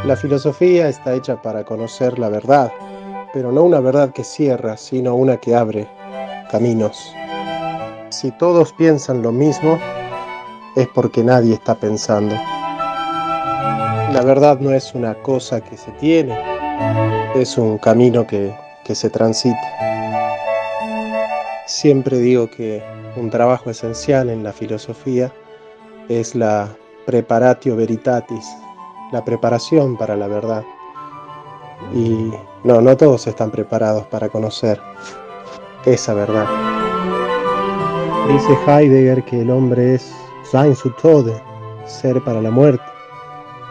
La filosofía está hecha para conocer la verdad, pero no una verdad que cierra, sino una que abre caminos. Si todos piensan lo mismo, es porque nadie está pensando. La verdad no es una cosa que se tiene, es un camino que se transita. Siempre digo que un trabajo esencial en la filosofía es la preparatio veritatis, la preparación para la verdad. Y no todos están preparados para conocer esa verdad. Dice Heidegger que el hombre es Sein zu Tode, ser para la muerte,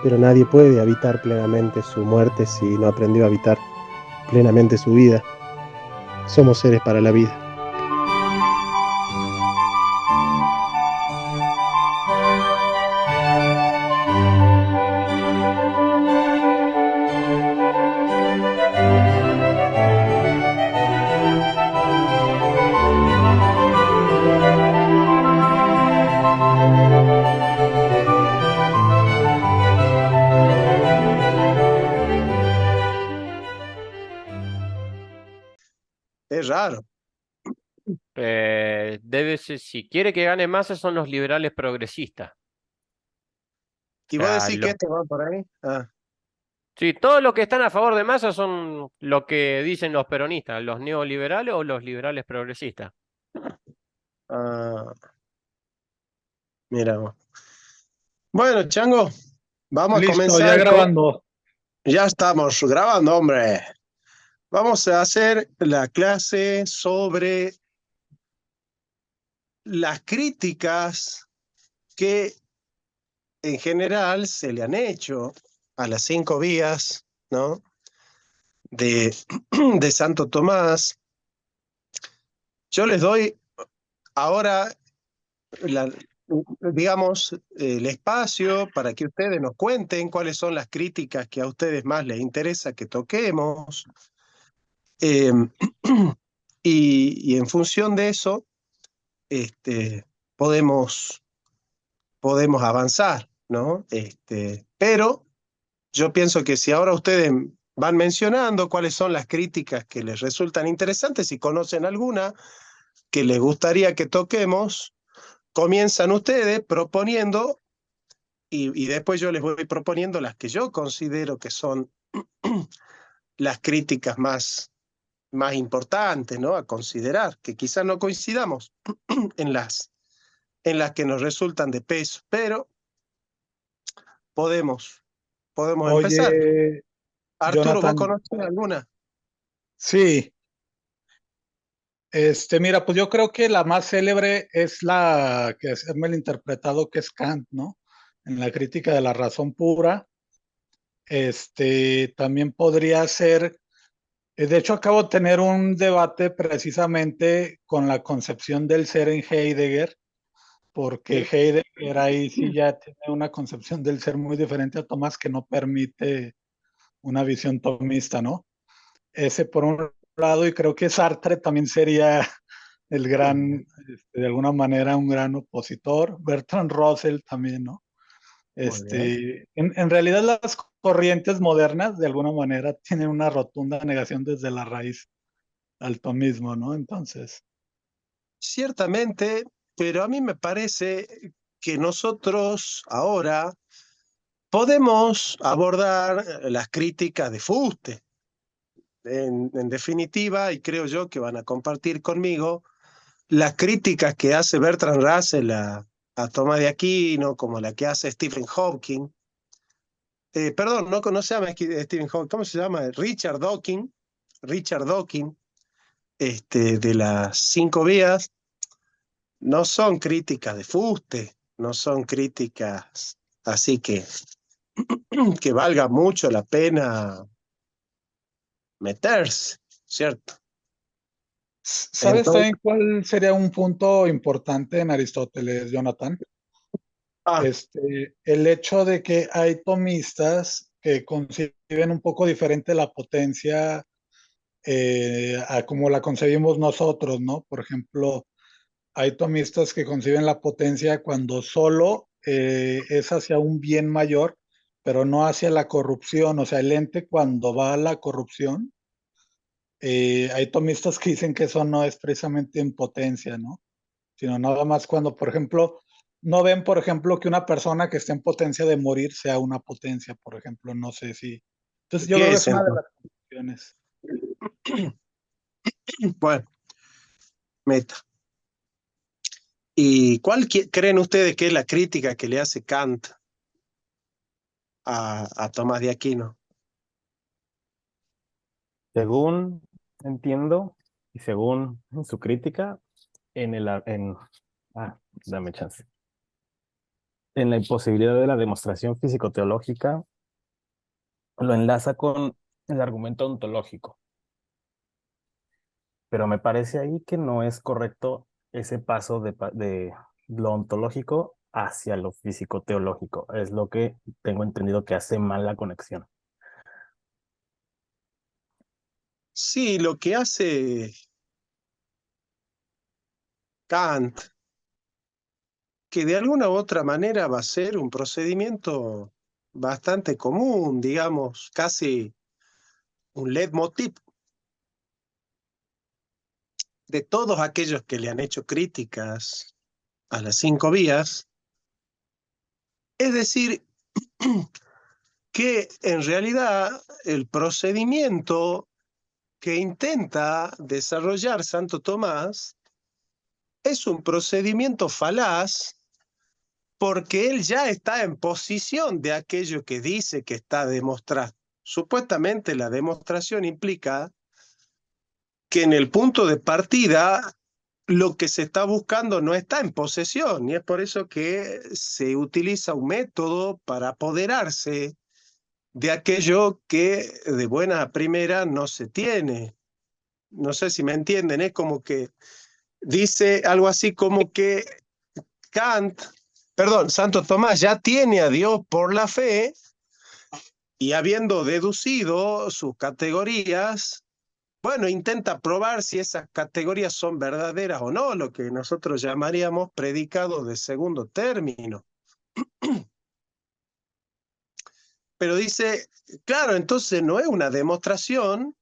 pero nadie puede habitar plenamente su muerte si no aprendió a habitar plenamente su vida. Somos seres para la vida. Es raro. Debe ser, si quiere que gane masa son los liberales progresistas. O ¿Y vos sea, decís que esto va por ahí? sí, todos los que están a favor de masa son lo que dicen los peronistas, los neoliberales o los liberales progresistas. Ah, mira vos. Bueno, Chango, vamos a Listo, ya comenzar con... grabando. Ya estamos grabando, hombre. Vamos a hacer la clase sobre las críticas que en general se le han hecho a las 5 vías, ¿no? de, de Santo Tomás. Yo les doy ahora, la- digamos, el espacio para que ustedes nos cuenten cuáles son las críticas que a ustedes más les interesa que toquemos. Eh, y en función de eso, este, podemos, podemos avanzar, ¿no? Pero yo pienso que si ahora ustedes van mencionando cuáles son las críticas que les resultan interesantes, si conocen alguna que les gustaría que toquemos, comienzan ustedes proponiendo y después yo les voy proponiendo las que yo considero que son las críticas más importantes, ¿no? A considerar, que quizás no coincidamos en las que nos resultan de peso, pero podemos empezar. Oye, Arturo, ¿vos Jonathan, conoces alguna? sí, mira, pues yo creo que la más célebre es la que es el interpretado que es Kant, ¿no? En la crítica de la razón pura. También podría ser, de hecho acabo de tener un debate precisamente con la concepción del ser en Heidegger, porque Sí. Heidegger ahí sí ya tiene una concepción del ser muy diferente a Tomás que no permite una visión tomista, ¿no? Ese por un lado, y creo que Sartre también sería el gran, de alguna manera, un gran opositor. Bertrand Russell también, ¿no? Muy bien. En realidad las corrientes modernas, de alguna manera, tienen una rotunda negación desde la raíz al tomismo, ¿no? Entonces, Ciertamente, pero a mí me parece que nosotros ahora podemos abordar las críticas de Fuste. En definitiva, y creo yo que van a compartir conmigo, las críticas que hace Bertrand Russell a Tomás de Aquino, como la que hace Stephen Hawking. Perdón, no se llama Stephen Hawking, ¿cómo se llama? Richard Dawkins. Richard Dawkins, de las 5 vías. No son críticas de fuste, no son críticas así que valga mucho la pena meterse, ¿cierto? ¿sabes Entonces, también cuál sería un punto importante en Aristóteles, Jonathan? ah, El hecho de que hay tomistas que conciben un poco diferente la potencia a como la concebimos nosotros, ¿no? Por ejemplo, hay tomistas que conciben la potencia cuando solo es hacia un bien mayor pero no hacia la corrupción. O sea, el ente cuando va a la corrupción, hay tomistas que dicen que eso no es precisamente impotencia, ¿no? Sino nada más cuando, por ejemplo, no ven, por ejemplo, que una persona que esté en potencia de morir sea una potencia, por ejemplo, no sé si. Entonces yo creo ¿Qué que es es una de entonces? las conclusiones. Bueno, meta. ¿Y cuál creen ustedes que es la crítica que le hace Kant a Tomás de Aquino? Según entiendo y según su crítica, en el, dame chance. En la imposibilidad de la demostración físico-teológica, lo enlaza con el argumento ontológico. Pero me parece ahí que no es correcto ese paso de lo ontológico hacia lo físico-teológico. Es lo que tengo entendido que hace mal la conexión. Sí, lo que hace Kant, que de alguna u otra manera va a ser un procedimiento bastante común, digamos, casi un leitmotiv de todos aquellos que le han hecho críticas a las 5 vías, es decir, que en realidad el procedimiento que intenta desarrollar Santo Tomás es un procedimiento falaz porque él ya está en posición de aquello que dice que está demostrado. Supuestamente la demostración implica que en el punto de partida lo que se está buscando no está en posesión, y es por eso que se utiliza un método para apoderarse de aquello que de buena a primera no se tiene. No sé si me entienden, es como que dice algo así como que Santo Tomás ya tiene a Dios por la fe y habiendo deducido sus categorías, bueno, intenta probar si esas categorías son verdaderas o no, lo que nosotros llamaríamos predicado de segundo término. Pero dice, claro, entonces no es una demostración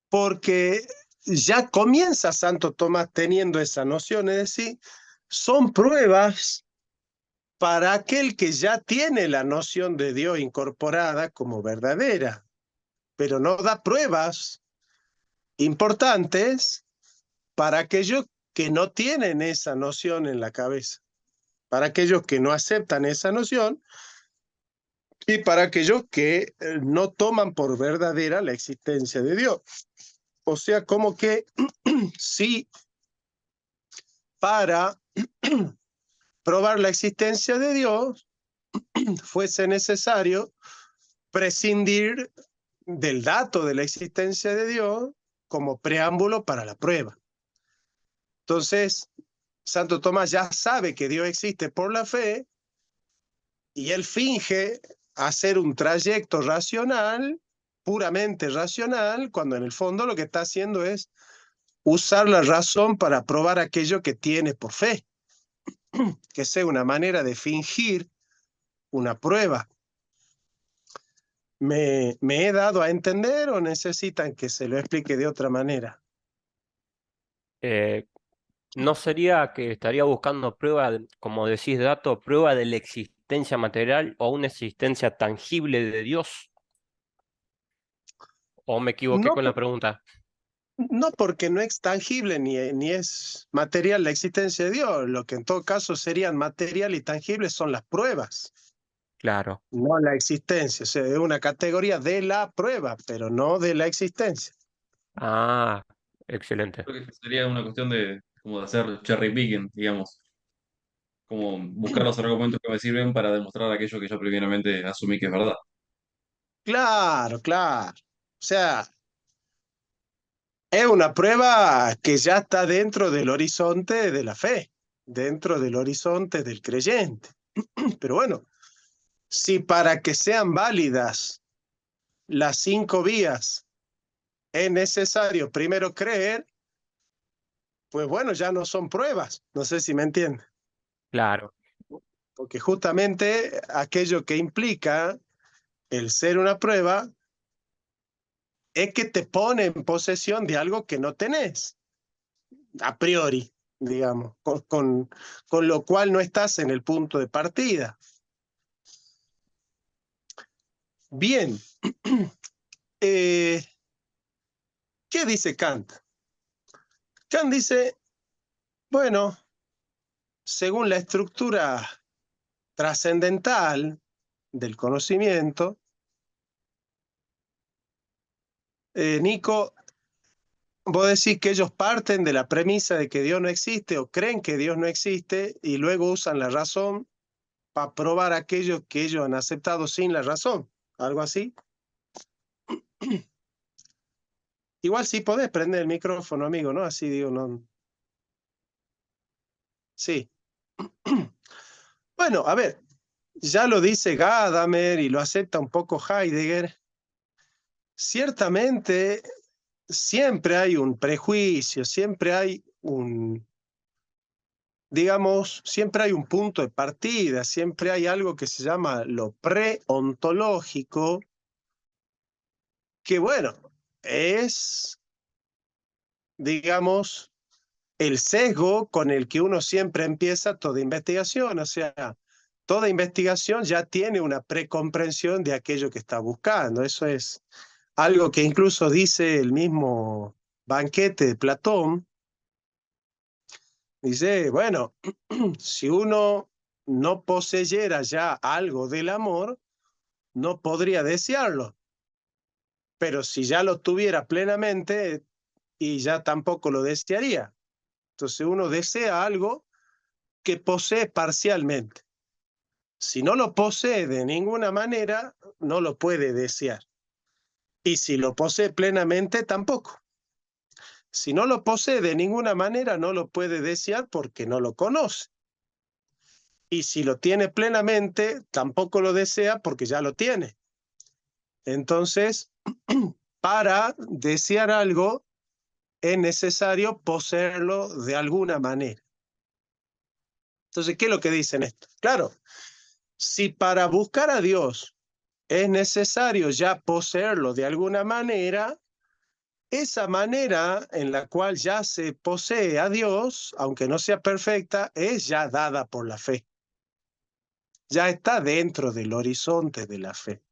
porque ya comienza Santo Tomás teniendo esa noción, es decir, son pruebas para aquel que ya tiene la noción de Dios incorporada como verdadera, pero no da pruebas importantes para aquellos que no tienen esa noción en la cabeza, para aquellos que no aceptan esa noción y para aquellos que no toman por verdadera la existencia de Dios. O sea, como que si para probar la existencia de Dios fuese necesario prescindir del dato de la existencia de Dios como preámbulo para la prueba. Entonces, Santo Tomás ya sabe que Dios existe por la fe y él finge hacer un trayecto racional, puramente racional, cuando en el fondo lo que está haciendo es usar la razón para probar aquello que tiene por fe, que sea una manera de fingir una prueba. ¿Me he dado a entender o necesitan que se lo explique de otra manera? ¿No sería que estaría buscando prueba, como decís, dato, prueba de la existencia material o una existencia tangible de Dios? ¿O me equivoqué No, con la pregunta? no porque no es tangible ni es material la existencia de Dios. Lo que en todo caso serían material y tangible son las pruebas, Claro. no la existencia. O sea, es una categoría de la prueba, pero no de la existencia. Ah, excelente. Creo que sería una cuestión de como de hacer cherry picking, digamos, como buscar los argumentos que me sirven para demostrar aquello que yo previamente asumí que es verdad. Claro, claro. O sea, es una prueba que ya está dentro del horizonte de la fe, dentro del horizonte del creyente. Pero bueno, si para que sean válidas las 5 vías es necesario primero creer, pues bueno, ya no son pruebas. No sé si me entiende. Claro. porque justamente aquello que implica el ser una prueba es que te pone en posesión de algo que no tenés, a priori, digamos, con lo cual no estás en el punto de partida. Bien, ¿qué dice Kant? Kant dice, bueno, según la estructura trascendental del conocimiento, Nico, vos decís que ellos parten de la premisa de que Dios no existe o creen que Dios no existe y luego usan la razón para probar aquello que ellos han aceptado sin la razón. ¿Algo así? Igual sí podés prender el micrófono, amigo, ¿no? Así digo, no. Sí. Bueno, a ver, ya lo dice Gadamer y lo acepta un poco Heidegger. Ciertamente, siempre hay un prejuicio, siempre hay digamos, siempre hay un punto de partida, siempre hay algo que se llama lo preontológico, que bueno, es, digamos, el sesgo con el que uno siempre empieza toda investigación, o sea, toda investigación ya tiene una precomprensión de aquello que está buscando, eso es algo que incluso dice el mismo Banquete de Platón. Dice, bueno, si uno no poseyera ya algo del amor, no podría desearlo. Pero si ya lo tuviera plenamente, y ya tampoco lo desearía. Entonces uno desea algo que posee parcialmente. Si no lo posee de ninguna manera, no lo puede desear. Y si lo posee plenamente, tampoco. Si no lo posee de ninguna manera, no lo puede desear porque no lo conoce. Y si lo tiene plenamente, tampoco lo desea porque ya lo tiene. Entonces, para desear algo, es necesario poseerlo de alguna manera. Entonces, ¿qué es lo que dicen esto? Claro, si para buscar a Dios es necesario ya poseerlo de alguna manera, esa manera en la cual ya se posee a Dios, aunque no sea perfecta, es ya dada por la fe. Ya está dentro del horizonte de la fe.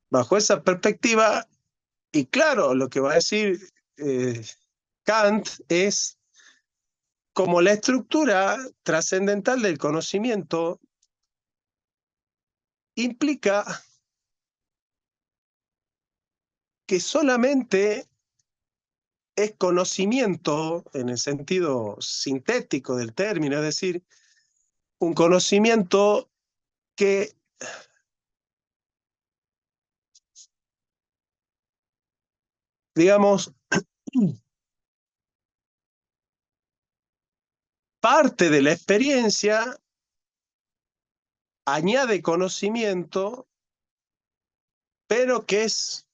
Bajo esa perspectiva, y claro, lo que va a decir Kant es como la estructura trascendental del conocimiento implica que solamente es conocimiento en el sentido sintético del término, es decir, un conocimiento que digamos, parte de la experiencia, añade conocimiento, pero que es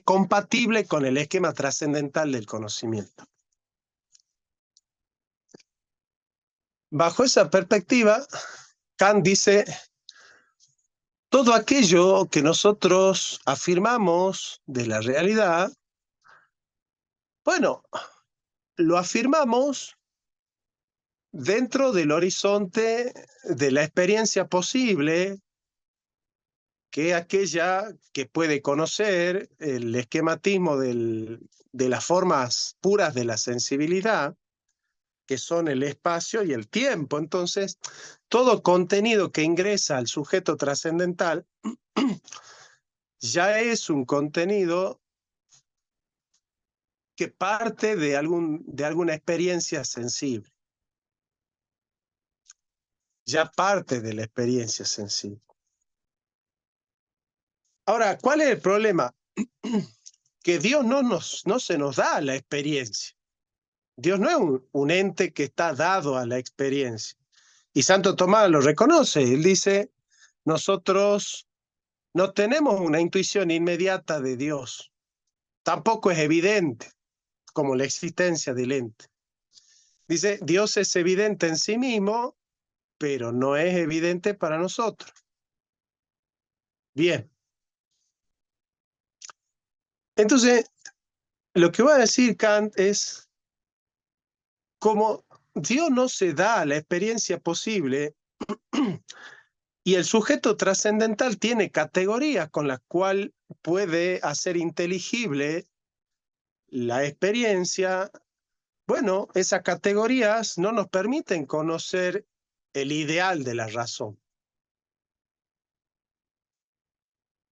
compatible con el esquema trascendental del conocimiento. Bajo esa perspectiva, Kant dice, todo aquello que nosotros afirmamos de la realidad, bueno, lo afirmamos dentro del horizonte de la experiencia posible, que es aquella que puede conocer el esquematismo de las formas puras de la sensibilidad, que son el espacio y el tiempo. Entonces, todo contenido que ingresa al sujeto trascendental ya es un contenido que parte de alguna experiencia sensible. Ya parte de la experiencia sensible. Ahora, ¿cuál es el problema? Que Dios no se nos da la experiencia. Dios no es un ente que está dado a la experiencia. Y Santo Tomás lo reconoce. Él dice, nosotros no tenemos una intuición inmediata de Dios. Tampoco es evidente como la existencia del ente. Dice, Dios es evidente en sí mismo, pero no es evidente para nosotros. Bien. Entonces, lo que va a decir Kant es, como Dios no se da la experiencia posible y el sujeto trascendental tiene categorías con las cuales puede hacer inteligible la experiencia, bueno, esas categorías no nos permiten conocer el ideal de la razón.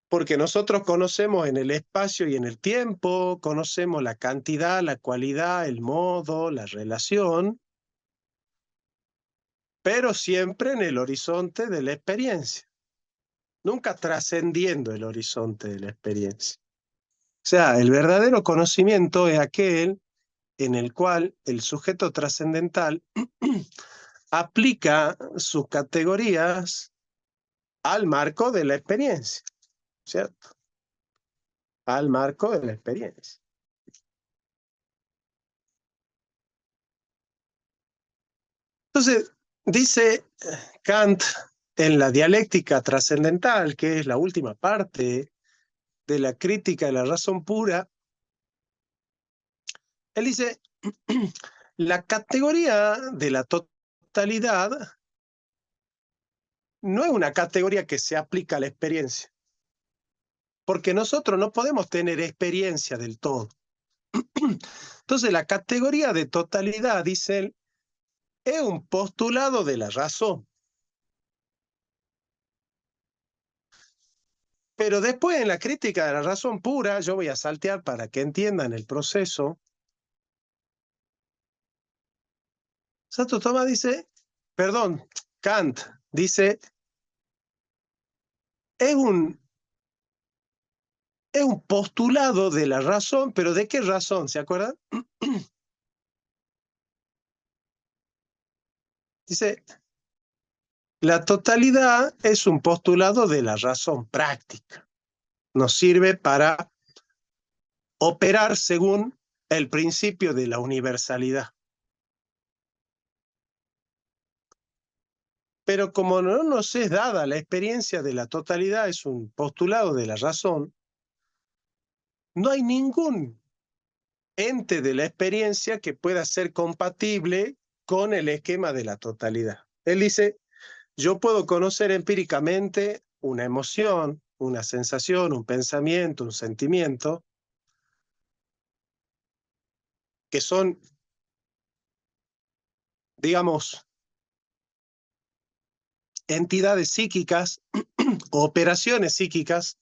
Porque nosotros conocemos en el espacio y en el tiempo, conocemos la cantidad, la cualidad, el modo, la relación, pero siempre en el horizonte de la experiencia, nunca trascendiendo el horizonte de la experiencia. O sea, el verdadero conocimiento es aquel en el cual el sujeto trascendental aplica sus categorías al marco de la experiencia, ¿cierto? Al marco de la experiencia. Entonces, dice Kant en la dialéctica trascendental, que es la última parte de la crítica de la razón pura, él dice, la categoría de la totalidad no es una categoría que se aplica a la experiencia, porque nosotros no podemos tener experiencia del todo. Entonces, la categoría de totalidad, dice él, es un postulado de la razón. Pero después, en la crítica de la razón pura, yo voy a saltear para que entiendan el proceso. Santo Tomás dice, perdón, Kant dice, es un postulado de la razón, pero ¿de qué razón? ¿Se acuerdan? Dice, la totalidad es un postulado de la razón práctica. Nos sirve para operar según el principio de la universalidad. Pero como no nos es dada la experiencia de la totalidad, es un postulado de la razón, no hay ningún ente de la experiencia que pueda ser compatible con el esquema de la totalidad. Él dice, yo puedo conocer empíricamente una emoción, una sensación, un pensamiento, un sentimiento, que son, digamos, entidades psíquicas, operaciones psíquicas,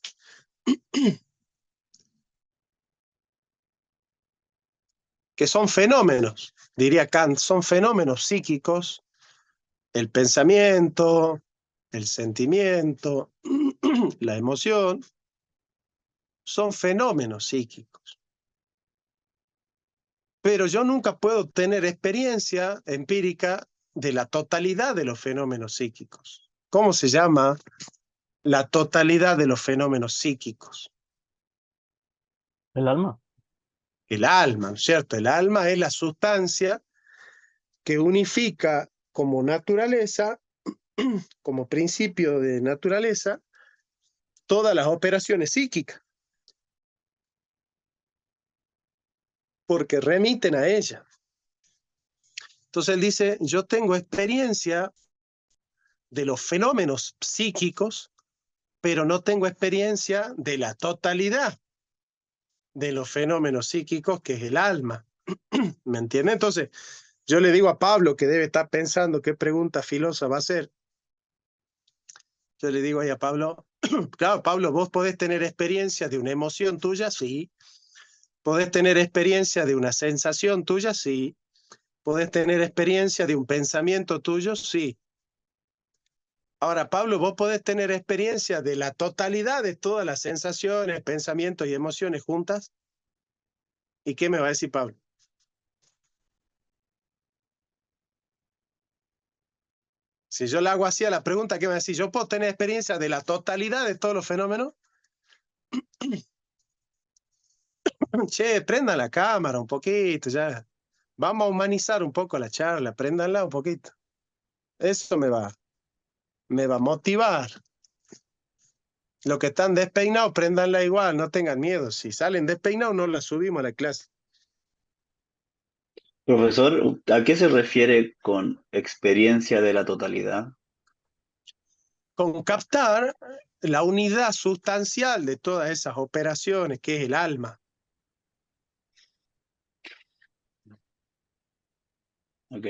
que son fenómenos, diría Kant, son fenómenos psíquicos, el pensamiento, el sentimiento, la emoción, son fenómenos psíquicos. Pero yo nunca puedo tener experiencia empírica de la totalidad de los fenómenos psíquicos. ¿Cómo se llama la totalidad de los fenómenos psíquicos? El alma. El alma, ¿no es cierto? El alma es la sustancia que unifica como naturaleza, como principio de naturaleza, todas las operaciones psíquicas, porque remiten a ella. Entonces él dice, yo tengo experiencia de los fenómenos psíquicos, pero no tengo experiencia de la totalidad de los fenómenos psíquicos, que es el alma. ¿Me entiende? Entonces, yo le digo a Pablo, que debe estar pensando qué pregunta filosa va a hacer. Yo le digo ahí a Pablo, claro, Pablo, vos podés tener experiencia de una emoción tuya, sí. Podés tener experiencia de una sensación tuya, sí. Podés tener experiencia de un pensamiento tuyo, sí. Ahora, Pablo, vos podés tener experiencia de la totalidad de todas las sensaciones, pensamientos y emociones juntas. ¿Y qué me va a decir Pablo? Si yo le hago así a la pregunta, ¿qué me va a decir? ¿Yo puedo tener experiencia de la totalidad de todos los fenómenos? Che, prenda la cámara un poquito, ya. Vamos a humanizar un poco la charla, apréndanla un poquito. Eso me va a motivar. Los que están despeinados, préndanla igual, no tengan miedo. Si salen despeinados, no la subimos a la clase. Profesor, ¿a qué se refiere con experiencia de la totalidad? Con captar la unidad sustancial de todas esas operaciones, que es el alma. Ok.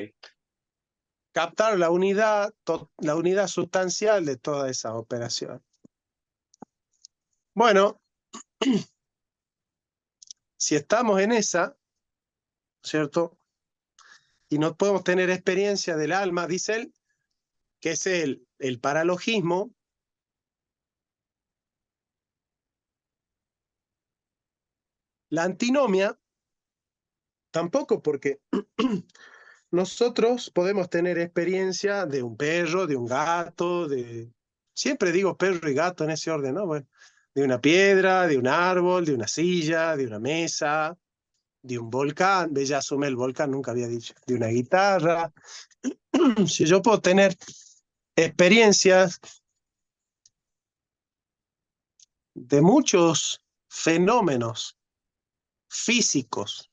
Captar la unidad sustancial de todas esas operaciones. Bueno, si estamos en esa, ¿cierto? Y no podemos tener experiencia del alma, dice él, que es el paralogismo. La antinomia, tampoco, porque nosotros podemos tener experiencia de un perro, de un gato, siempre digo perro y gato en ese orden, ¿no? Bueno, de una piedra, de un árbol, de una silla, de una mesa, de un volcán, ya asumé el volcán, nunca había dicho, de una guitarra. Si yo puedo tener experiencias de muchos fenómenos físicos,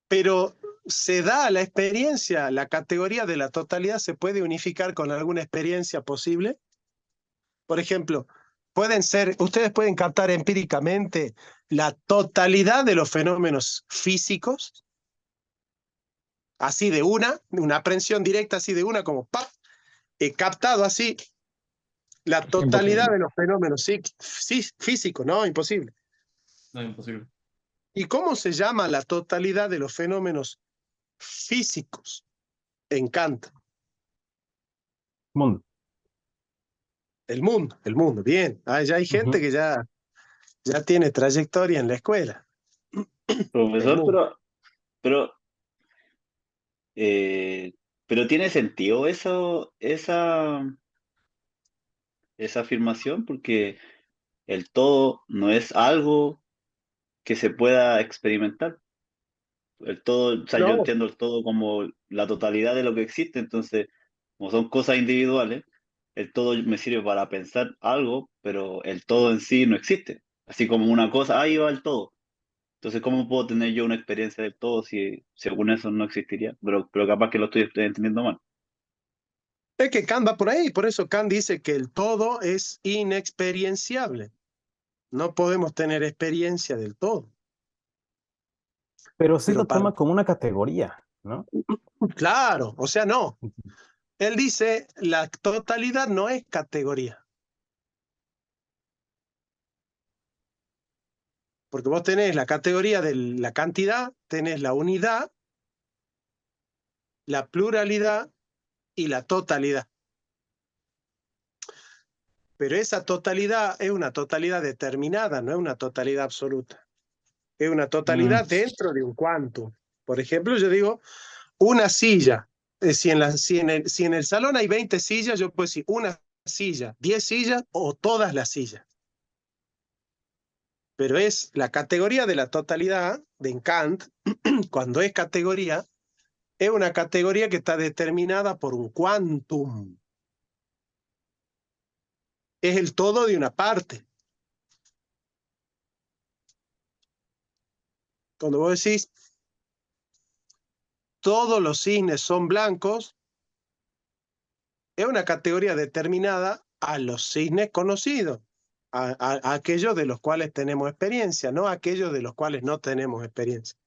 pero se da la experiencia, la categoría de la totalidad se puede unificar con alguna experiencia posible. Por ejemplo, ustedes pueden captar empíricamente la totalidad de los fenómenos físicos, así de una aprehensión directa, así de una, como ¡pap! He captado así la totalidad Imposible. de los fenómenos físicos, ¿no? Imposible. No, imposible. ¿Y cómo se llama la totalidad de los fenómenos físicos en Kant? Mundo. El mundo, bien. Ah, ya hay gente Ujú. que ya tiene trayectoria en la escuela. El Profesor, mundo. pero, eh, pero ¿tiene sentido esa afirmación? Porque el todo no es algo que se pueda experimentar. El todo, o sea, yo No, entiendo el todo como la totalidad de lo que existe, entonces, como son cosas individuales, el todo me sirve para pensar algo, pero el todo en sí no existe. Así como una cosa, ahí va el todo. Entonces, ¿cómo puedo tener yo una experiencia del todo si según eso no existiría? Pero capaz que lo estoy entendiendo mal. es que Kant va por ahí, por eso Kant dice que el todo es inexperienciable. No podemos tener experiencia del todo. Pero sí Pero lo toma como una categoría, ¿no? claro, o sea, no. Ujú. Él dice, la totalidad no es categoría. Porque vos tenés la categoría de la cantidad, tenés la unidad, la pluralidad y la totalidad. Pero esa totalidad es una totalidad determinada, no es una totalidad absoluta. Es una totalidad Mm, dentro de un quantum. Por ejemplo, yo digo, una silla. Si en el salón hay 20 sillas, yo puedo decir una silla, 10 sillas o todas las sillas. Pero es la categoría de la totalidad de Kant, cuando es categoría, es una categoría que está determinada por un quantum. Es el todo de una parte. Cuando vos decís todos los cisnes son blancos, es una categoría determinada a los cisnes conocidos, a aquellos de los cuales tenemos experiencia, no a aquellos de los cuales no tenemos experiencia.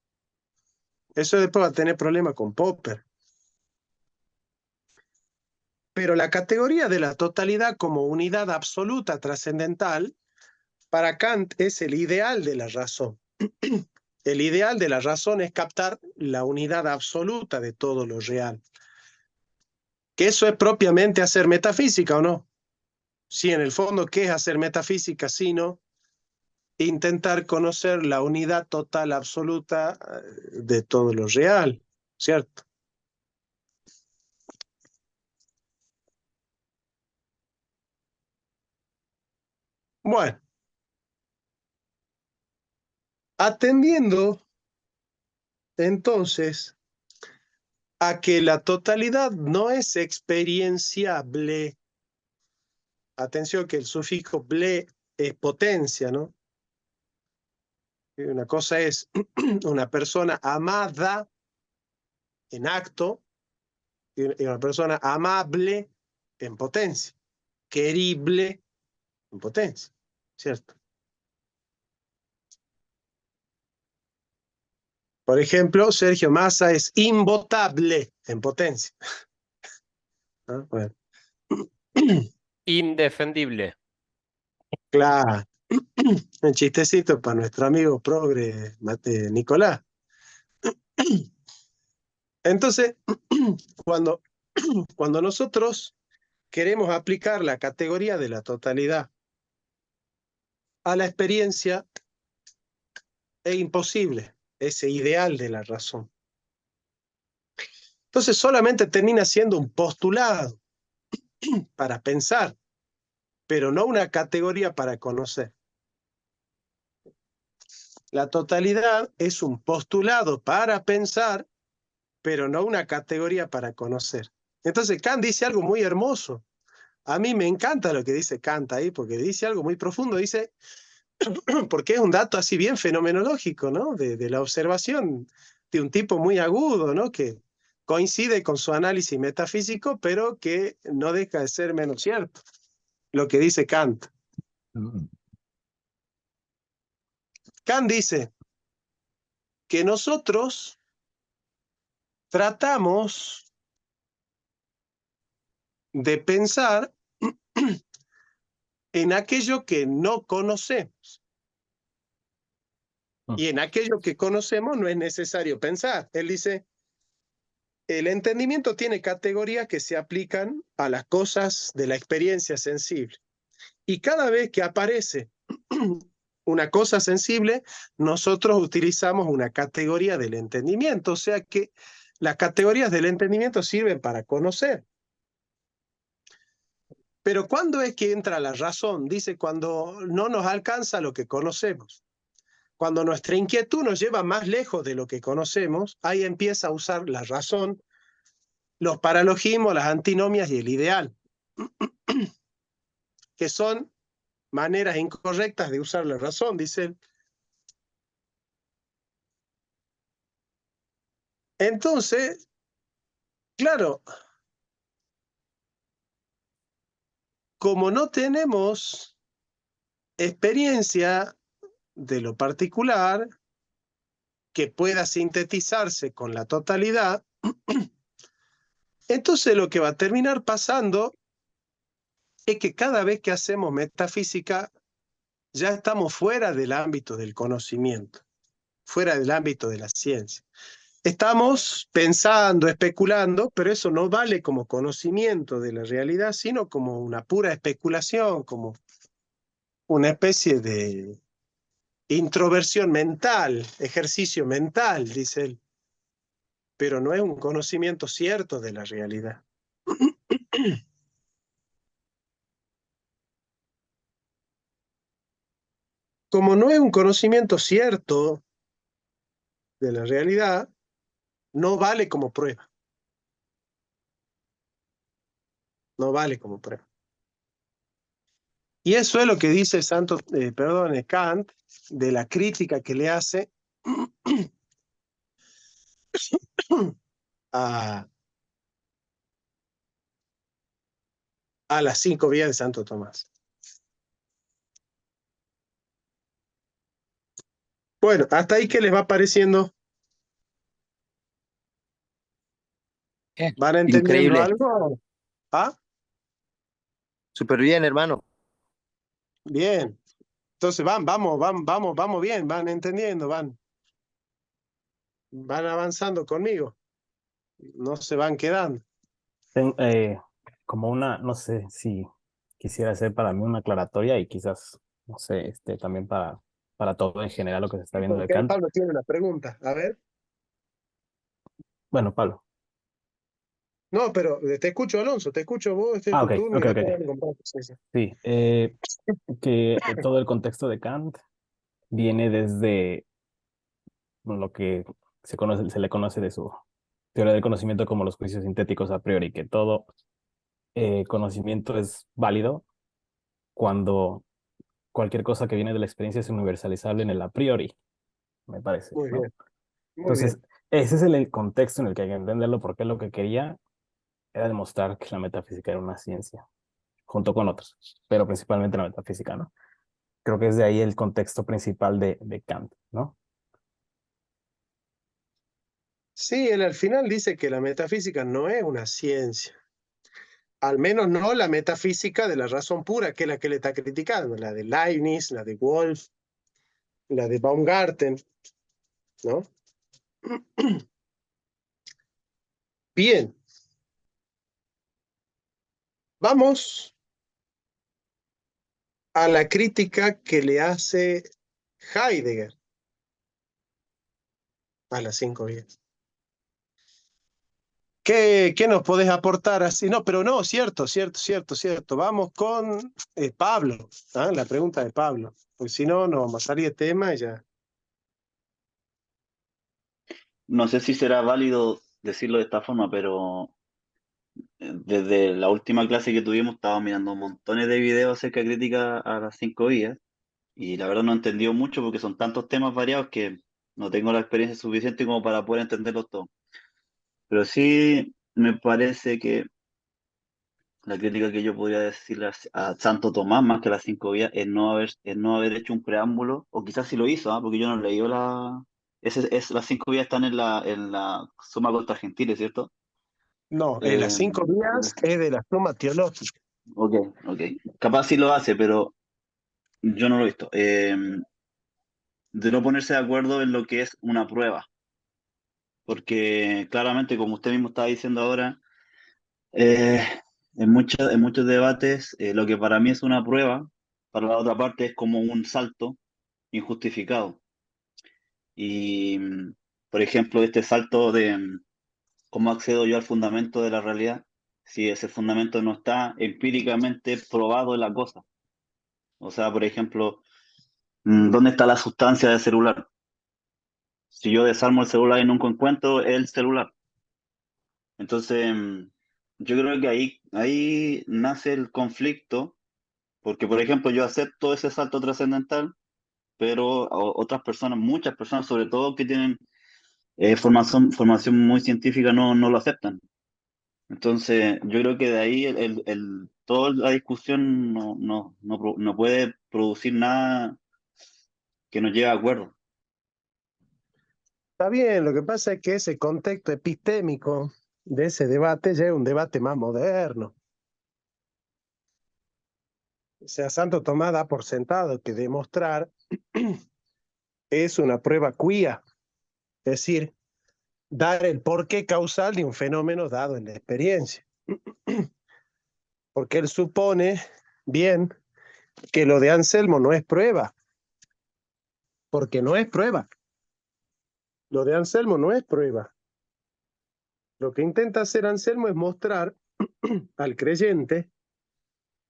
Eso después va a tener problemas con Popper. Pero la categoría de la totalidad como unidad absoluta trascendental, para Kant es el ideal de la razón. El ideal de la razón es captar la unidad absoluta de todo lo real. Que eso es propiamente hacer metafísica, ¿o no? Sí, en el fondo, ¿qué es hacer metafísica sino intentar conocer la unidad total absoluta de todo lo real, ¿cierto? Bueno, atendiendo entonces a que la totalidad no es experienciable. Atención que el sufijo ble es potencia, ¿no? Una cosa es una persona amada en acto y una persona amable en potencia, querible en potencia, ¿cierto? Por ejemplo, Sergio Massa es invotable en potencia. ¿No? Bueno. Indefendible. Claro. Un chistecito para nuestro amigo progre Nicolás. Entonces, cuando, cuando nosotros queremos aplicar la categoría de la totalidad a la experiencia, es imposible ese ideal de la razón. Entonces solamente termina siendo un postulado para pensar, pero no una categoría para conocer. La totalidad es un postulado para pensar, pero no una categoría para conocer. Entonces Kant dice algo muy hermoso. A mí me encanta lo que dice Kant ahí, porque dice algo muy profundo. Dice, porque es un dato así bien fenomenológico, ¿no? De la observación de un tipo muy agudo, ¿no? Que coincide con su análisis metafísico, pero que no deja de ser menos cierto. Lo que dice Kant. Kant dice que nosotros tratamos de pensar en aquello que no conocemos. Y en aquello que conocemos no es necesario pensar. Él dice, el entendimiento tiene categorías que se aplican a las cosas de la experiencia sensible. Y cada vez que aparece una cosa sensible, nosotros utilizamos una categoría del entendimiento. O sea que las categorías del entendimiento sirven para conocer. Pero ¿cuándo es que entra la razón? Dice, cuando no nos alcanza lo que conocemos. Cuando nuestra inquietud nos lleva más lejos de lo que conocemos, ahí empieza a usar la razón, los paralogismos, las antinomias y el ideal, que son maneras incorrectas de usar la razón, dice él. Entonces, claro, como no tenemos experiencia de lo particular que pueda sintetizarse con la totalidad, entonces lo que va a terminar pasando es que cada vez que hacemos metafísica ya estamos fuera del ámbito del conocimiento, fuera del ámbito de la ciencia. Estamos pensando, especulando, pero eso no vale como conocimiento de la realidad, sino como una pura especulación, como una especie de introversión mental, ejercicio mental, dice él, pero no es un conocimiento cierto de la realidad. Como no es un conocimiento cierto de la realidad, no vale como prueba. No vale como prueba. Y eso es lo que dice Kant, de la crítica que le hace a las 5 vías de Santo Tomás. Bueno, hasta ahí, ¿qué les va pareciendo? ¿Van entendiendo Increíble. algo? ¿Ah? Súper bien, hermano. Bien. Entonces vamos bien, van entendiendo, van avanzando conmigo. No se van quedando. Como una, no sé si quisiera hacer para mí una aclaratoria y quizás, no sé, también para todo en general lo que se está viendo de Ok, Kant. Pablo tiene una pregunta. A ver. Bueno, Pablo. No, pero te escucho, Alonso, te escucho vos, este es tu Ok, turno ok, y ok. después vamos con Pablo. Sí, sí. Sí, que todo el contexto de Kant viene desde lo que se le conoce de su teoría del conocimiento como los juicios sintéticos a priori, que todo conocimiento es válido cuando cualquier cosa que viene de la experiencia es universalizable en el a priori, me parece, Muy ¿no? bien, muy Entonces, bien. ese es el contexto en el que hay que entenderlo, porque lo que quería era demostrar que la metafísica era una ciencia, junto con otros, pero principalmente la metafísica, ¿no? Creo que es de ahí el contexto principal de Kant, ¿no? Sí, él al final dice que la metafísica no es una ciencia. Al menos no la metafísica de la razón pura, que es la que le está criticando, la de Leibniz, la de Wolff, la de Baumgarten, ¿no? Bien, vamos a la crítica que le hace Heidegger a las 5 vías. ¿Qué nos podés aportar así? No, pero no, cierto, cierto, cierto, cierto. Vamos con Pablo, ¿ah? La pregunta de Pablo, porque si no, nos vamos a salir de tema y ya. No sé si será válido decirlo de esta forma, pero desde la última clase que tuvimos estaba mirando montones de videos acerca de crítica a las 5 vías y la verdad no he entendido mucho porque son tantos temas variados que no tengo la experiencia suficiente como para poder entenderlos todos. Pero sí me parece que la crítica que yo podría decirle a Santo Tomás más que las 5 vías es no haber hecho un preámbulo, o quizás sí lo hizo, ¿ah? Porque yo no leí las 5 vías están en la Suma Contra Gentiles, ¿cierto? No, las Eh, 5 vías es de la suma teológica. ok, ok. Capaz sí lo hace, pero yo no lo he visto. De no ponerse de acuerdo en lo que es una prueba, porque claramente, como usted mismo estaba diciendo ahora, eh, en muchos debates, lo que para mí es una prueba, para la otra parte es como un salto injustificado. Y, por ejemplo, este salto de cómo accedo yo al fundamento de la realidad, si ese fundamento no está empíricamente probado en la cosa. O sea, por ejemplo, ¿dónde está la sustancia del celular? Si yo desarmo el celular y nunca encuentro el celular. Entonces, yo creo que ahí nace el conflicto, porque, por ejemplo, yo acepto ese salto trascendental, pero otras personas, muchas personas, sobre todo que tienen formación muy científica, no lo aceptan. Entonces, yo creo que de ahí toda la discusión no puede producir nada que nos lleve a acuerdo. Está bien, lo que pasa es que ese contexto epistémico de ese debate ya es un debate más moderno. O sea, Santo Tomás da por sentado que demostrar es una prueba quia, es decir, dar el porqué causal de un fenómeno dado en la experiencia. Porque él supone, bien, que lo de Anselmo no es prueba, porque no es prueba. Lo de Anselmo no es prueba. Lo que intenta hacer Anselmo es mostrar al creyente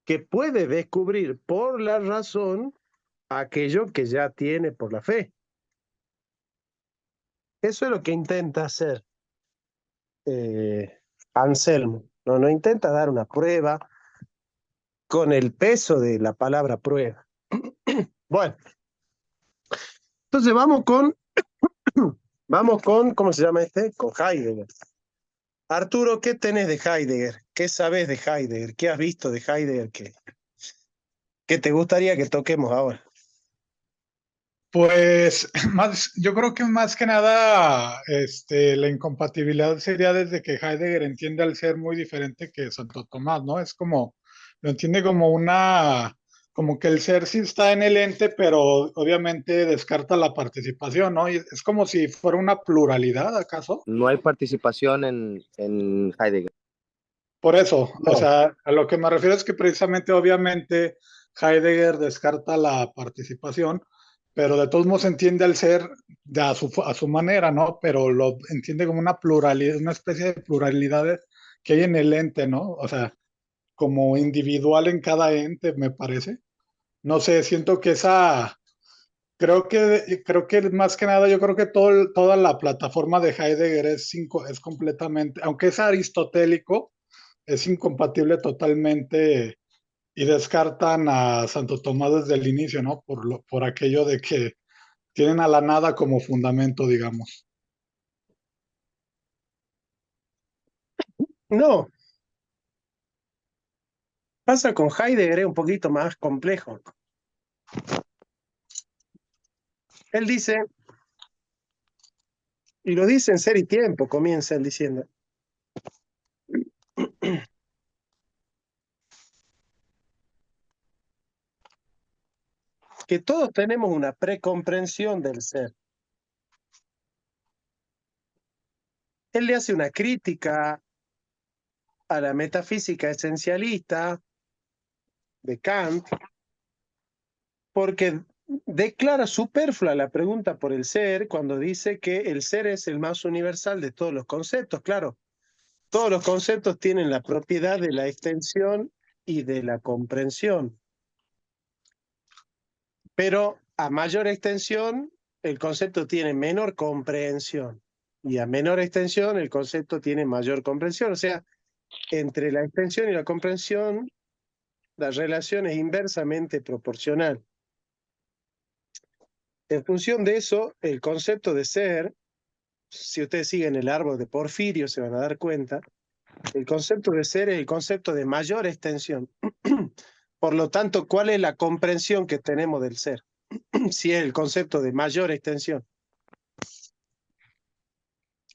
que puede descubrir por la razón aquello que ya tiene por la fe. Eso es lo que intenta hacer Anselmo. No intenta dar una prueba con el peso de la palabra prueba. Bueno, entonces vamos con, ¿cómo se llama este? Con Heidegger. Arturo, ¿qué tenés de Heidegger? ¿Qué sabés de Heidegger? ¿Qué has visto de Heidegger que te gustaría que toquemos ahora? Pues yo creo que más que nada, la incompatibilidad sería desde que Heidegger entiende al ser muy diferente que Santo Tomás, ¿no? Es como, lo entiende como que el ser sí está en el ente, pero obviamente descarta la participación, ¿no? Y es como si fuera una pluralidad, ¿acaso? No hay participación en Heidegger. Por eso, o No, sea, a lo que me refiero es que precisamente, obviamente, Heidegger descarta la participación, pero de todos modos entiende al ser a su manera, ¿no? Pero lo entiende como una pluralidad, una especie de pluralidad que hay en el ente, ¿no? O sea, como individual en cada ente, me parece. No sé, siento que Creo que más que nada, yo creo que toda la plataforma de Heidegger es completamente, aunque es aristotélico, es incompatible totalmente y descartan a Santo Tomás desde el inicio, ¿no? Por aquello de que tienen a la nada como fundamento, digamos. No, pasa con Heidegger es un poquito más complejo. Él dice, y lo dice en Ser y Tiempo, comienza él diciendo, que todos tenemos una precomprensión del ser. Él le hace una crítica a la metafísica esencialista de Kant, porque declara superflua la pregunta por el ser cuando dice que el ser es el más universal de todos los conceptos. Claro, todos los conceptos tienen la propiedad de la extensión y de la comprensión, pero a mayor extensión el concepto tiene menor comprensión y a menor extensión el concepto tiene mayor comprensión. O sea, entre la extensión y la comprensión la relación es inversamente proporcional. En función de eso, el concepto de ser, si ustedes siguen el árbol de Porfirio se van a dar cuenta, el concepto de ser es el concepto de mayor extensión. Por lo tanto, ¿cuál es la comprensión que tenemos del ser? Si es el concepto de mayor extensión.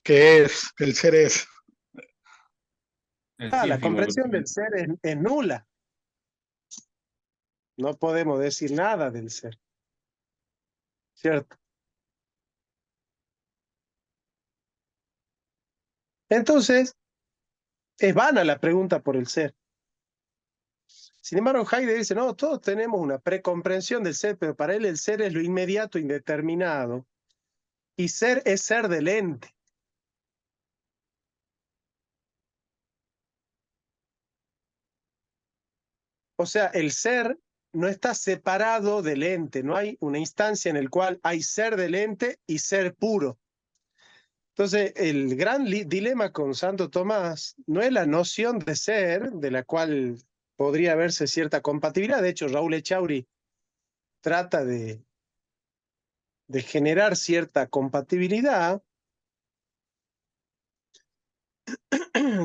¿Qué es? El ser es. Es La ínfimo el comprensión del conocimiento. ser es nula. No podemos decir nada del ser, ¿cierto? Entonces, es vana la pregunta por el ser. Sin embargo, Heidegger dice, no, todos tenemos una precomprensión del ser, pero para él el ser es lo inmediato, indeterminado, y ser es ser del ente. O sea, el ser no está separado del ente, no hay una instancia en la cual hay ser del ente y ser puro. Entonces, el gran dilema con Santo Tomás no es la noción de ser, de la cual podría verse cierta compatibilidad. De hecho, Raúl Echauri trata de generar cierta compatibilidad,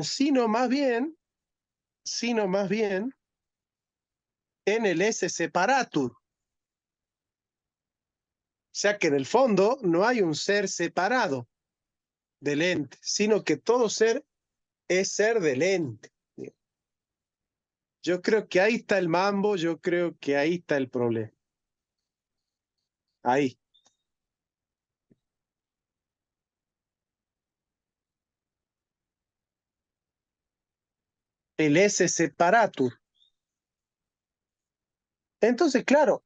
sino más bien en el esse separatur. O sea que en el fondo no hay un ser separado del ente, sino que todo ser es ser del ente. Yo creo que ahí está el mambo, yo creo que ahí está el problema. Ahí. El esse separatur. Entonces, claro,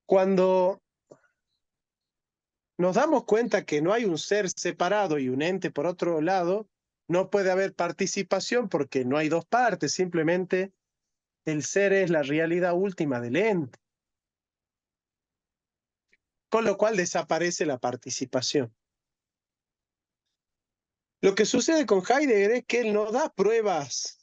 cuando nos damos cuenta que no hay un ser separado y un ente por otro lado, no puede haber participación porque no hay dos partes, simplemente el ser es la realidad última del ente, con lo cual desaparece la participación. Lo que sucede con Heidegger es que él no da pruebas,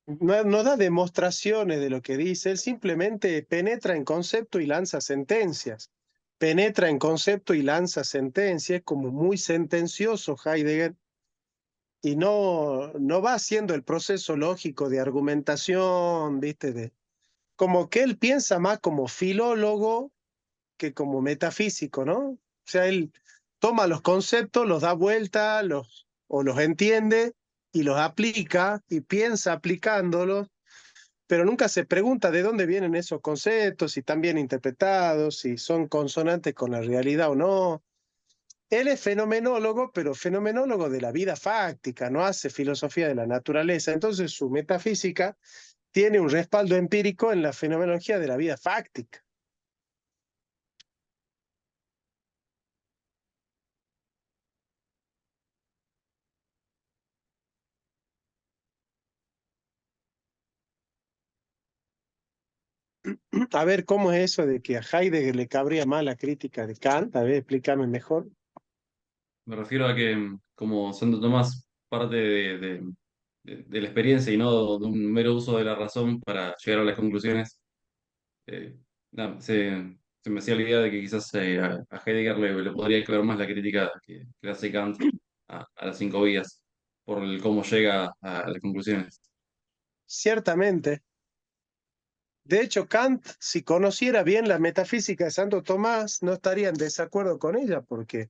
no da demostraciones de lo que dice, él simplemente penetra en concepto y lanza sentencias. Penetra en concepto y lanza sentencias, como muy sentencioso Heidegger, y no va haciendo el proceso lógico de argumentación, ¿viste? Como que él piensa más como filólogo que como metafísico, ¿no? O sea, él toma los conceptos, los da vuelta, o los entiende y los aplica y piensa aplicándolos, pero nunca se pregunta de dónde vienen esos conceptos, si están bien interpretados, si son consonantes con la realidad o no. Él es fenomenólogo, pero fenomenólogo de la vida fáctica, no hace filosofía de la naturaleza. Entonces su metafísica tiene un respaldo empírico en la fenomenología de la vida fáctica. A ver, ¿cómo es eso de que a Heidegger le cabría más la crítica de Kant? A ver, explícame mejor. Me refiero a que como Santo Tomás parte de la experiencia y no de un mero uso de la razón para llegar a las conclusiones, nada, se me hacía la idea de que quizás a Heidegger le podría clavar más la crítica que hace Kant a las cinco vías por el cómo llega a las conclusiones. Ciertamente. De hecho, Kant, si conociera bien la metafísica de Santo Tomás, no estaría en desacuerdo con ella, porque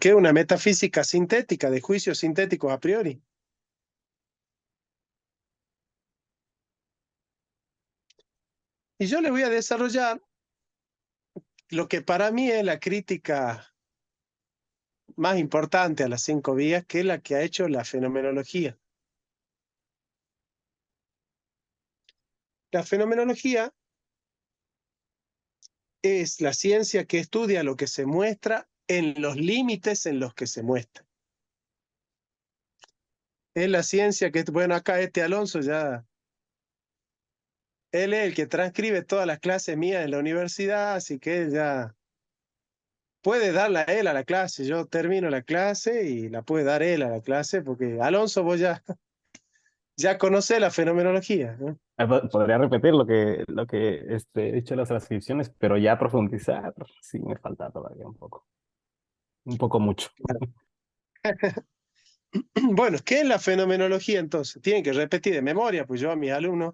es una metafísica sintética, de juicios sintéticos a priori. Y yo le voy a desarrollar lo que para mí es la crítica más importante a las cinco vías, que es la que ha hecho la fenomenología. La fenomenología es la ciencia que estudia lo que se muestra en los límites en los que se muestra. Es la ciencia que, bueno, acá Alonso ya, él es el que transcribe todas las clases mías en la universidad, así que él ya puede darla él a la clase. Yo termino la clase y la puede dar él a la clase, porque Alonso, vos ya conocés la fenomenología, ¿no? Podría repetir lo que he dicho en las transcripciones, pero ya profundizar, sí me falta todavía un poco mucho. Bueno, ¿qué es la fenomenología entonces? Tienen que repetir de memoria, pues yo a mis alumnos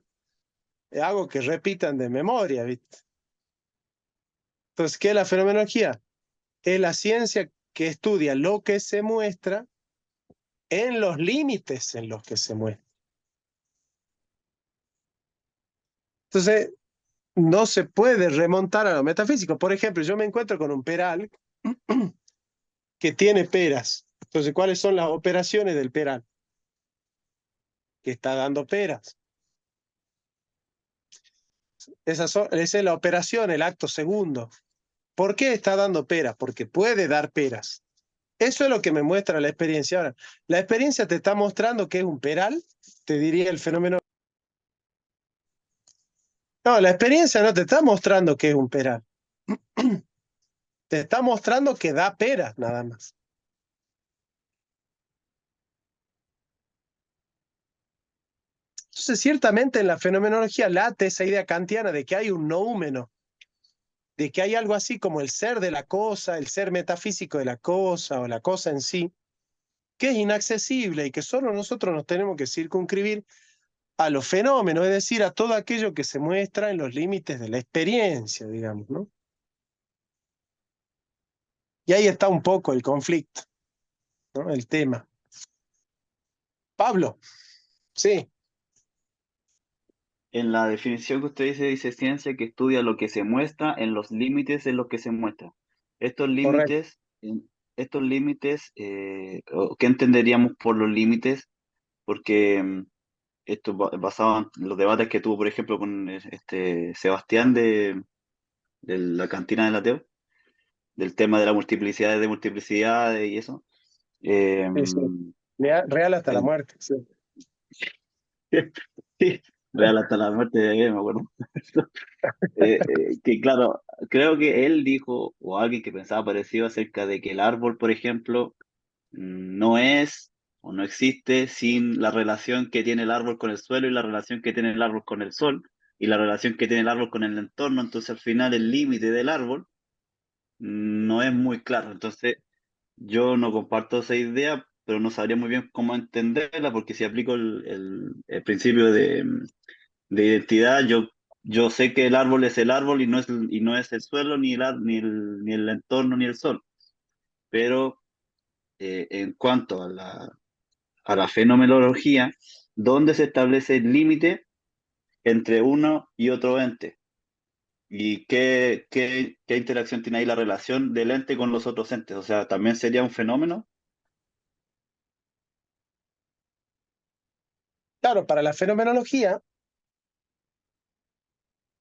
hago que repitan de memoria, ¿viste? Entonces, ¿qué es la fenomenología? Es la ciencia que estudia lo que se muestra en los límites en los que se muestra. Entonces, no se puede remontar a lo metafísico. Por ejemplo, yo me encuentro con un peral que tiene peras. Entonces, ¿cuáles son las operaciones del peral? Que está dando peras. Esa es la operación, el acto segundo. ¿Por qué está dando peras? Porque puede dar peras. Eso es lo que me muestra la experiencia. Ahora, la experiencia te está mostrando que es un peral, te diría el fenómeno. No, la experiencia no te está mostrando que es un peral. Te está mostrando que da peras, nada más. Entonces, ciertamente en la fenomenología late esa idea kantiana de que hay un noúmeno, de que hay algo así como el ser de la cosa, el ser metafísico de la cosa o la cosa en sí, que es inaccesible y que solo nosotros nos tenemos que circunscribir a los fenómenos, es decir, a todo aquello que se muestra en los límites de la experiencia, digamos, ¿no? Y ahí está un poco el conflicto, ¿no? El tema. Pablo, sí. En la definición que usted dice ciencia que estudia lo que se muestra en los límites en los que se muestra. Estos Correcto. límites, ¿qué entenderíamos por los límites? Porque esto basado en los debates que tuvo, por ejemplo, con Sebastián de la cantina del ateo, del tema de la multiplicidad de multiplicidades y eso. Eh, Sí, sí. Real hasta la muerte. Sí. Sí, real hasta la muerte de me acuerdo. Que claro, creo que él dijo, o alguien que pensaba parecido acerca de que el árbol, por ejemplo, no es o no existe sin la relación que tiene el árbol con el suelo y la relación que tiene el árbol con el sol y la relación que tiene el árbol con el entorno. Entonces, al final, el límite del árbol no es muy claro. Entonces, yo no comparto esa idea, pero no sabría muy bien cómo entenderla, porque si aplico el principio de identidad, yo sé que el árbol es el árbol y no es el suelo, ni el entorno, ni el sol. Pero en cuanto a la fenomenología, ¿dónde se establece el límite entre uno y otro ente? ¿Y qué interacción tiene ahí la relación del ente con los otros entes? O sea, ¿también sería un fenómeno? Claro, para la fenomenología,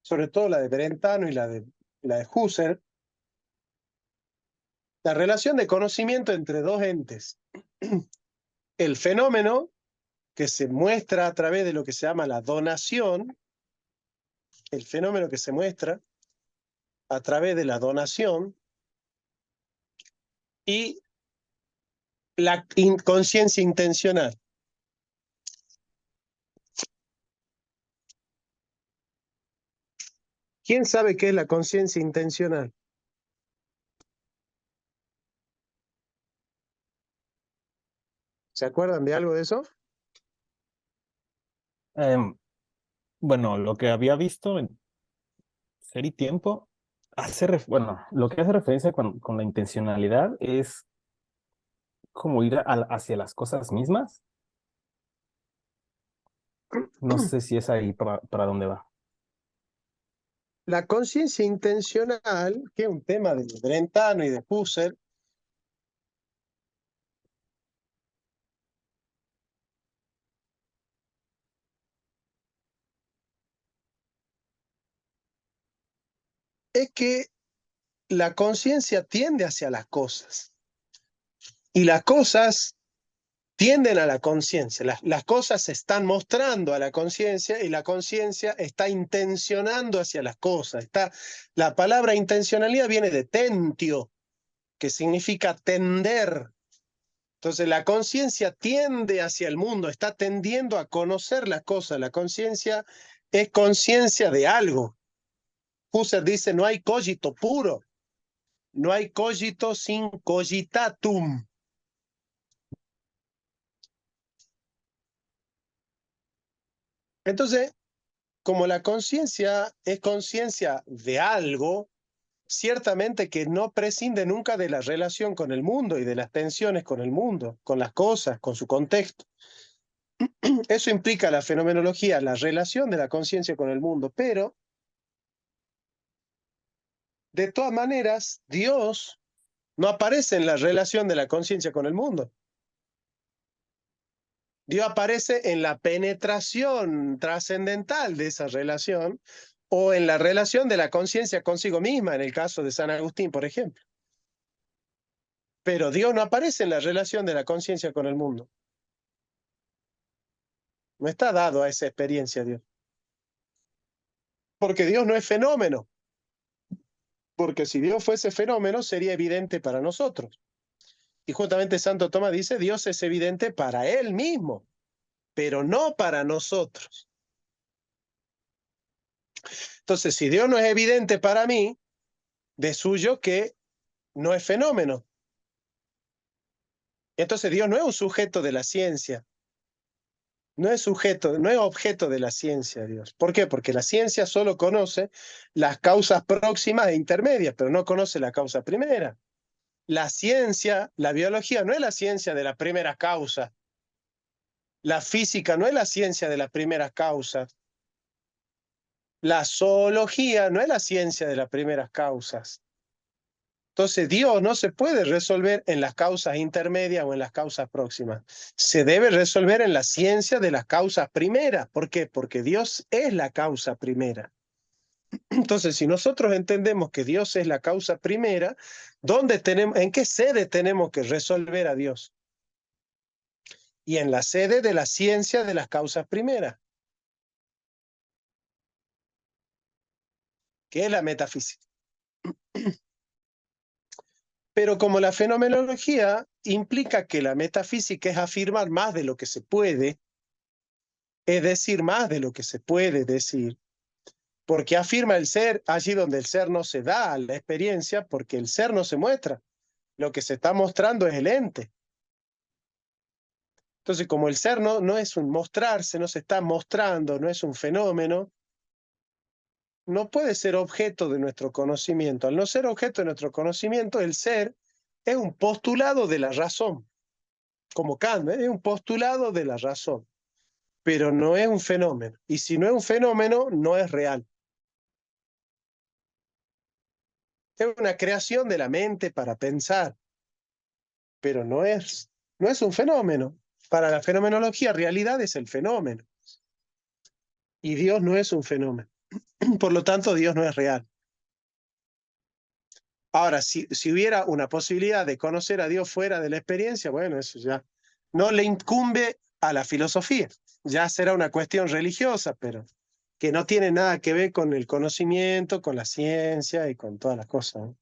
sobre todo la de Brentano y la de Husserl, la relación de conocimiento entre dos entes. El fenómeno, que se muestra a través de lo que se llama la donación, el fenómeno que se muestra a través de la donación y la conciencia intencional. ¿Quién sabe qué es la conciencia intencional? ¿Se acuerdan de algo de eso? Bueno, lo que había visto en Ser y Tiempo, bueno, lo que hace referencia con la intencionalidad es como ir hacia las cosas mismas. No sé si es ahí para dónde va. La conciencia intencional, que es un tema de Brentano y de Husserl, es que la conciencia tiende hacia las cosas y las cosas tienden a la conciencia. Las cosas se están mostrando a la conciencia y la conciencia está intencionando hacia las cosas. La palabra intencionalidad viene de tentio, que significa tender. Entonces la conciencia tiende hacia el mundo, está tendiendo a conocer las cosas. La conciencia es conciencia de algo. Husserl dice, no hay cogito puro, no hay cogito sin cogitatum. Entonces, como la conciencia es conciencia de algo, ciertamente que no prescinde nunca de la relación con el mundo y de las tensiones con el mundo, con las cosas, con su contexto. Eso implica la fenomenología, la relación de la conciencia con el mundo, pero de todas maneras, Dios no aparece en la relación de la conciencia con el mundo. Dios aparece en la penetración trascendental de esa relación o en la relación de la conciencia consigo misma, en el caso de San Agustín, por ejemplo. Pero Dios no aparece en la relación de la conciencia con el mundo. No está dado a esa experiencia Dios. Porque Dios no es fenómeno. Porque si Dios fuese fenómeno, sería evidente para nosotros. Y justamente Santo Tomás dice, Dios es evidente para Él mismo, pero no para nosotros. Entonces, si Dios no es evidente para mí, de suyo que no es fenómeno. Entonces Dios no es un sujeto de la ciencia. No es sujeto, no es objeto de la ciencia, Dios. ¿Por qué? Porque la ciencia solo conoce las causas próximas e intermedias, pero no conoce la causa primera. La ciencia, la biología, no es la ciencia de la primera causa. La física no es la ciencia de las primeras causas. La zoología no es la ciencia de las primeras causas. Entonces, Dios no se puede resolver en las causas intermedias o en las causas próximas. Se debe resolver en la ciencia de las causas primeras. ¿Por qué? Porque Dios es la causa primera. Entonces, si nosotros entendemos que Dios es la causa primera, ¿en qué sede tenemos que resolver a Dios? Y en la sede de la ciencia de las causas primeras, que es la metafísica. Pero como la fenomenología implica que la metafísica es afirmar más de lo que se puede, es decir, más de lo que se puede decir, porque afirma el ser allí donde el ser no se da a la experiencia, porque el ser no se muestra. Lo que se está mostrando es el ente. Entonces, como el ser no es un mostrarse, no se está mostrando, no es un fenómeno, no puede ser objeto de nuestro conocimiento. Al no ser objeto de nuestro conocimiento, el ser es un postulado de la razón, como Kant, es un postulado de la razón, pero no es un fenómeno. Y si no es un fenómeno, no es real. Es una creación de la mente para pensar, pero no es un fenómeno. Para la fenomenología, realidad es el fenómeno. Y Dios no es un fenómeno. Por lo tanto, Dios no es real. Ahora, si hubiera una posibilidad de conocer a Dios fuera de la experiencia, bueno, eso ya no le incumbe a la filosofía. Ya será una cuestión religiosa, pero que no tiene nada que ver con el conocimiento, con la ciencia y con todas las cosas, ¿no?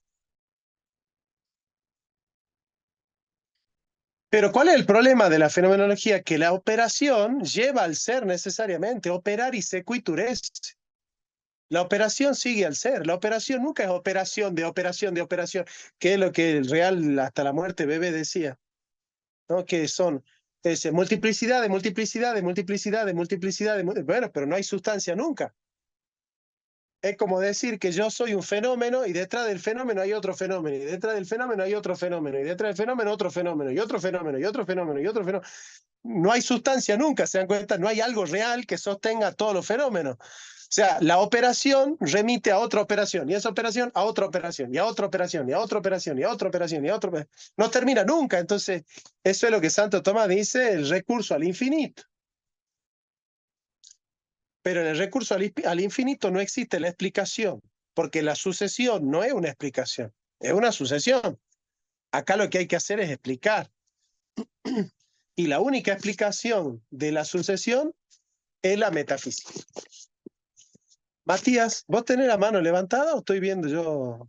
Pero ¿cuál es el problema de la fenomenología? Que la operación lleva al ser necesariamente, operar y sequitur est. La operación sigue al ser, la operación nunca es operación de operación de operación, que es lo que el Real hasta la muerte Bebé decía, ¿no? Que son multiplicidad de multiplicidad de multiplicidad de multiplicidad de bueno, pero no hay sustancia nunca. Es como decir que yo soy un fenómeno y detrás del fenómeno hay otro fenómeno, y detrás del fenómeno hay otro fenómeno, y detrás del fenómeno otro fenómeno, y otro fenómeno, y otro fenómeno, y otro fenómeno. No hay sustancia nunca, ¿se dan cuenta? No hay algo real que sostenga todos los fenómenos. O sea, la operación remite a otra operación, y esa operación a otra operación, y a otra operación, y a otra operación, y a otra operación, y a otra operación. No termina nunca. Entonces, eso es lo que Santo Tomás dice, el recurso al infinito. Pero en el recurso al infinito no existe la explicación, porque la sucesión no es una explicación, es una sucesión. Acá lo que hay que hacer es explicar. Y la única explicación de la sucesión es la metafísica. Matías, ¿vos tenés la mano levantada o estoy viendo yo?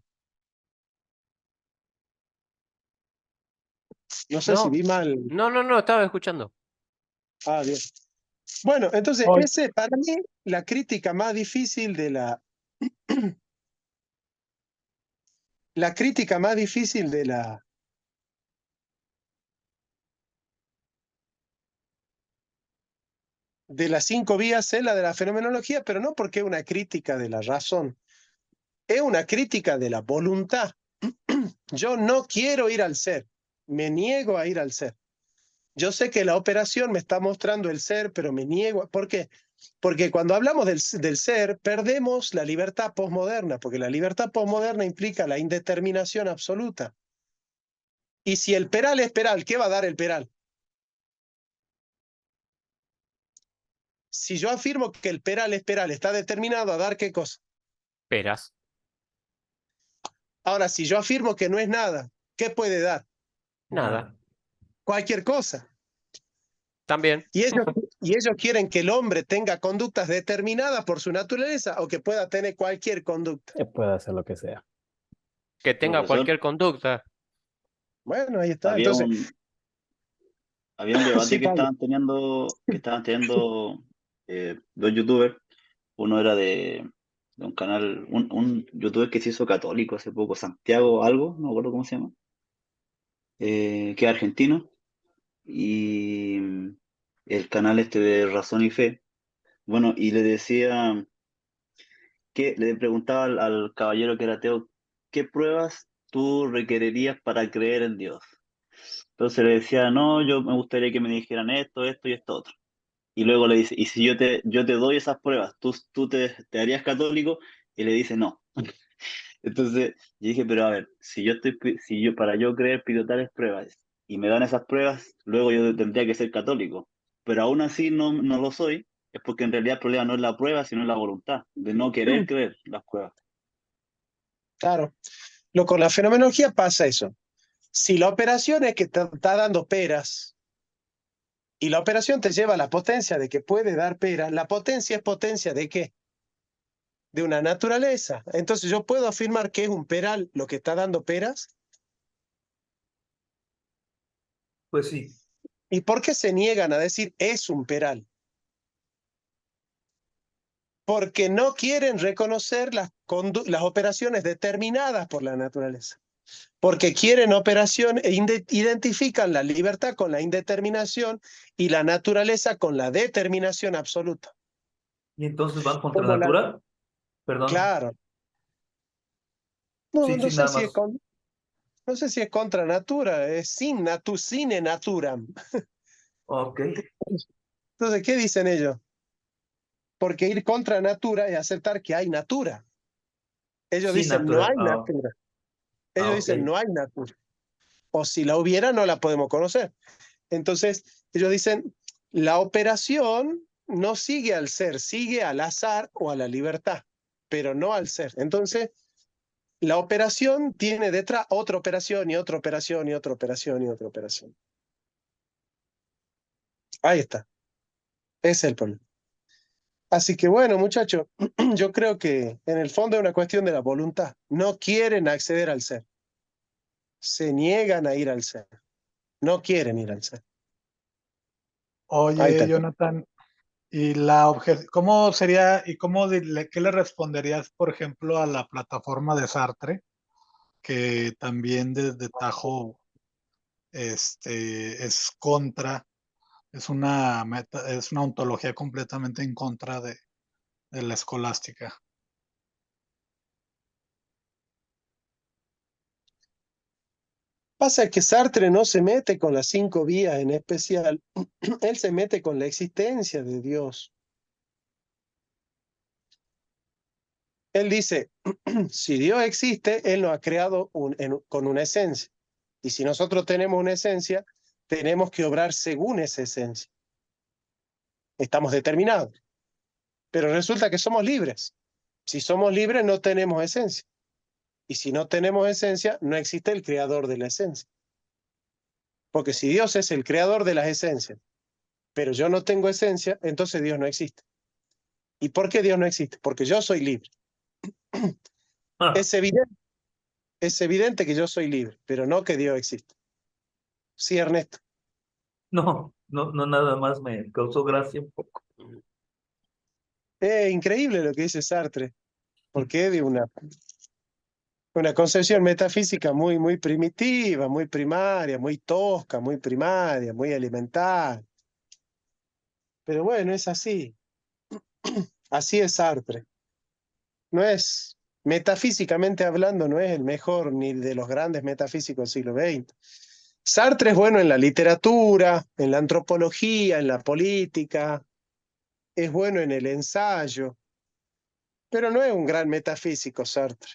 No sé si No, vi mal. no, estaba escuchando. Ah, bien. Bueno, entonces, Hoy, ese para mí la crítica más difícil de la crítica más difícil de las 5 vías es la de la fenomenología, pero no porque es una crítica de la razón, es una crítica de la voluntad. Yo no quiero ir al ser, me niego a ir al ser. Yo sé que la operación me está mostrando el ser, pero me niego. ¿Por qué? Porque cuando hablamos del ser, perdemos la libertad posmoderna, porque la libertad posmoderna implica la indeterminación absoluta. Y si el peral es peral, ¿qué va a dar el peral? Si yo afirmo que el peral es peral, está determinado a dar ¿qué cosa? Peras. Ahora, si yo afirmo que no es nada, ¿qué puede dar? Nada. Cualquier cosa. También. Y ellos quieren que el hombre tenga conductas determinadas por su naturaleza o que pueda tener cualquier conducta. Puede hacer lo que sea. Que tenga Profesor, cualquier conducta. Bueno, ahí está. había Entonces, un, había un sí, debate Pablo. que estaban teniendo dos youtubers. Uno era de un canal, un youtuber que se hizo católico hace poco, Santiago algo, no me acuerdo cómo se llama, que es argentino, y el canal este de Razón y Fe. Bueno, y le decía, que le preguntaba al caballero que era ateo, ¿qué pruebas tú requerirías para creer en Dios? Entonces le decía, no, yo me gustaría que me dijeran esto, esto y esto otro. Y luego le dice, ¿y si yo te doy esas pruebas, tú te harías católico? Y le dice, no. Entonces yo dije, pero a ver, si yo para yo creer pido tales pruebas y me dan esas pruebas, luego yo tendría que ser católico. Pero aún así no lo soy, es porque en realidad el problema no es la prueba, sino la voluntad de no querer creer las pruebas. Claro. Con la fenomenología pasa eso. Si la operación es que te está dando peras y la operación te lleva a la potencia de que puede dar peras, la potencia es potencia ¿de qué? De una naturaleza. Entonces yo puedo afirmar que es un peral lo que está dando peras. Pues sí. ¿Y por qué se niegan a decir es un peral? Porque no quieren reconocer las operaciones determinadas por la naturaleza. Porque quieren operación e identifican la libertad con la indeterminación y la naturaleza con la determinación absoluta. Y entonces van contra Como la, natura. Perdón. claro. No, Sí, sí, nada más. no sé si es contra natura, es sine naturam. Ok. Entonces, ¿qué dicen ellos? Porque ir contra natura es aceptar que hay natura. Ellos Sí, dicen no natura. hay natura. Ellos Ok. dicen no hay natura. O si la hubiera, no la podemos conocer. Entonces, ellos dicen, la operación no sigue al ser, sigue al azar o a la libertad, pero no al ser. Entonces, la operación tiene detrás otra operación y otra operación y otra operación y otra operación. Ahí está. Ese es el problema. Así que bueno, muchachos, yo creo que en el fondo es una cuestión de la voluntad. No quieren acceder al ser. Se niegan a ir al ser. No quieren ir al ser. Ahí está Oye, el tema. Jonathan, y la ¿cómo sería y qué le responderías, por ejemplo, a la plataforma de Sartre, que también desde Tajo es contra, es una ontología completamente en contra de la escolástica? Pasa que Sartre no se mete con las 5 vías en especial. Él se mete con la existencia de Dios. Él dice, si Dios existe, Él nos ha creado con una esencia. Y si nosotros tenemos una esencia, tenemos que obrar según esa esencia. Estamos determinados. Pero resulta que somos libres. Si somos libres, no tenemos esencia. Y si no tenemos esencia, no existe el creador de la esencia. Porque si Dios es el creador de las esencias, pero yo no tengo esencia, entonces Dios no existe. ¿Y por qué Dios no existe? Porque yo soy libre. Ah, Es evidente que yo soy libre, pero no que Dios existe. Sí, Ernesto. no, no, no, nada más me causó gracia un poco. Es increíble lo que dice Sartre, porque es de una concepción metafísica muy, muy primitiva, muy primaria, muy tosca, muy primaria, muy elemental. Pero bueno, es así. Así es Sartre. No es, metafísicamente hablando, no es el mejor ni de los grandes metafísicos del siglo XX. Sartre es bueno en la literatura, en la antropología, en la política, es bueno en el ensayo, pero no es un gran metafísico Sartre,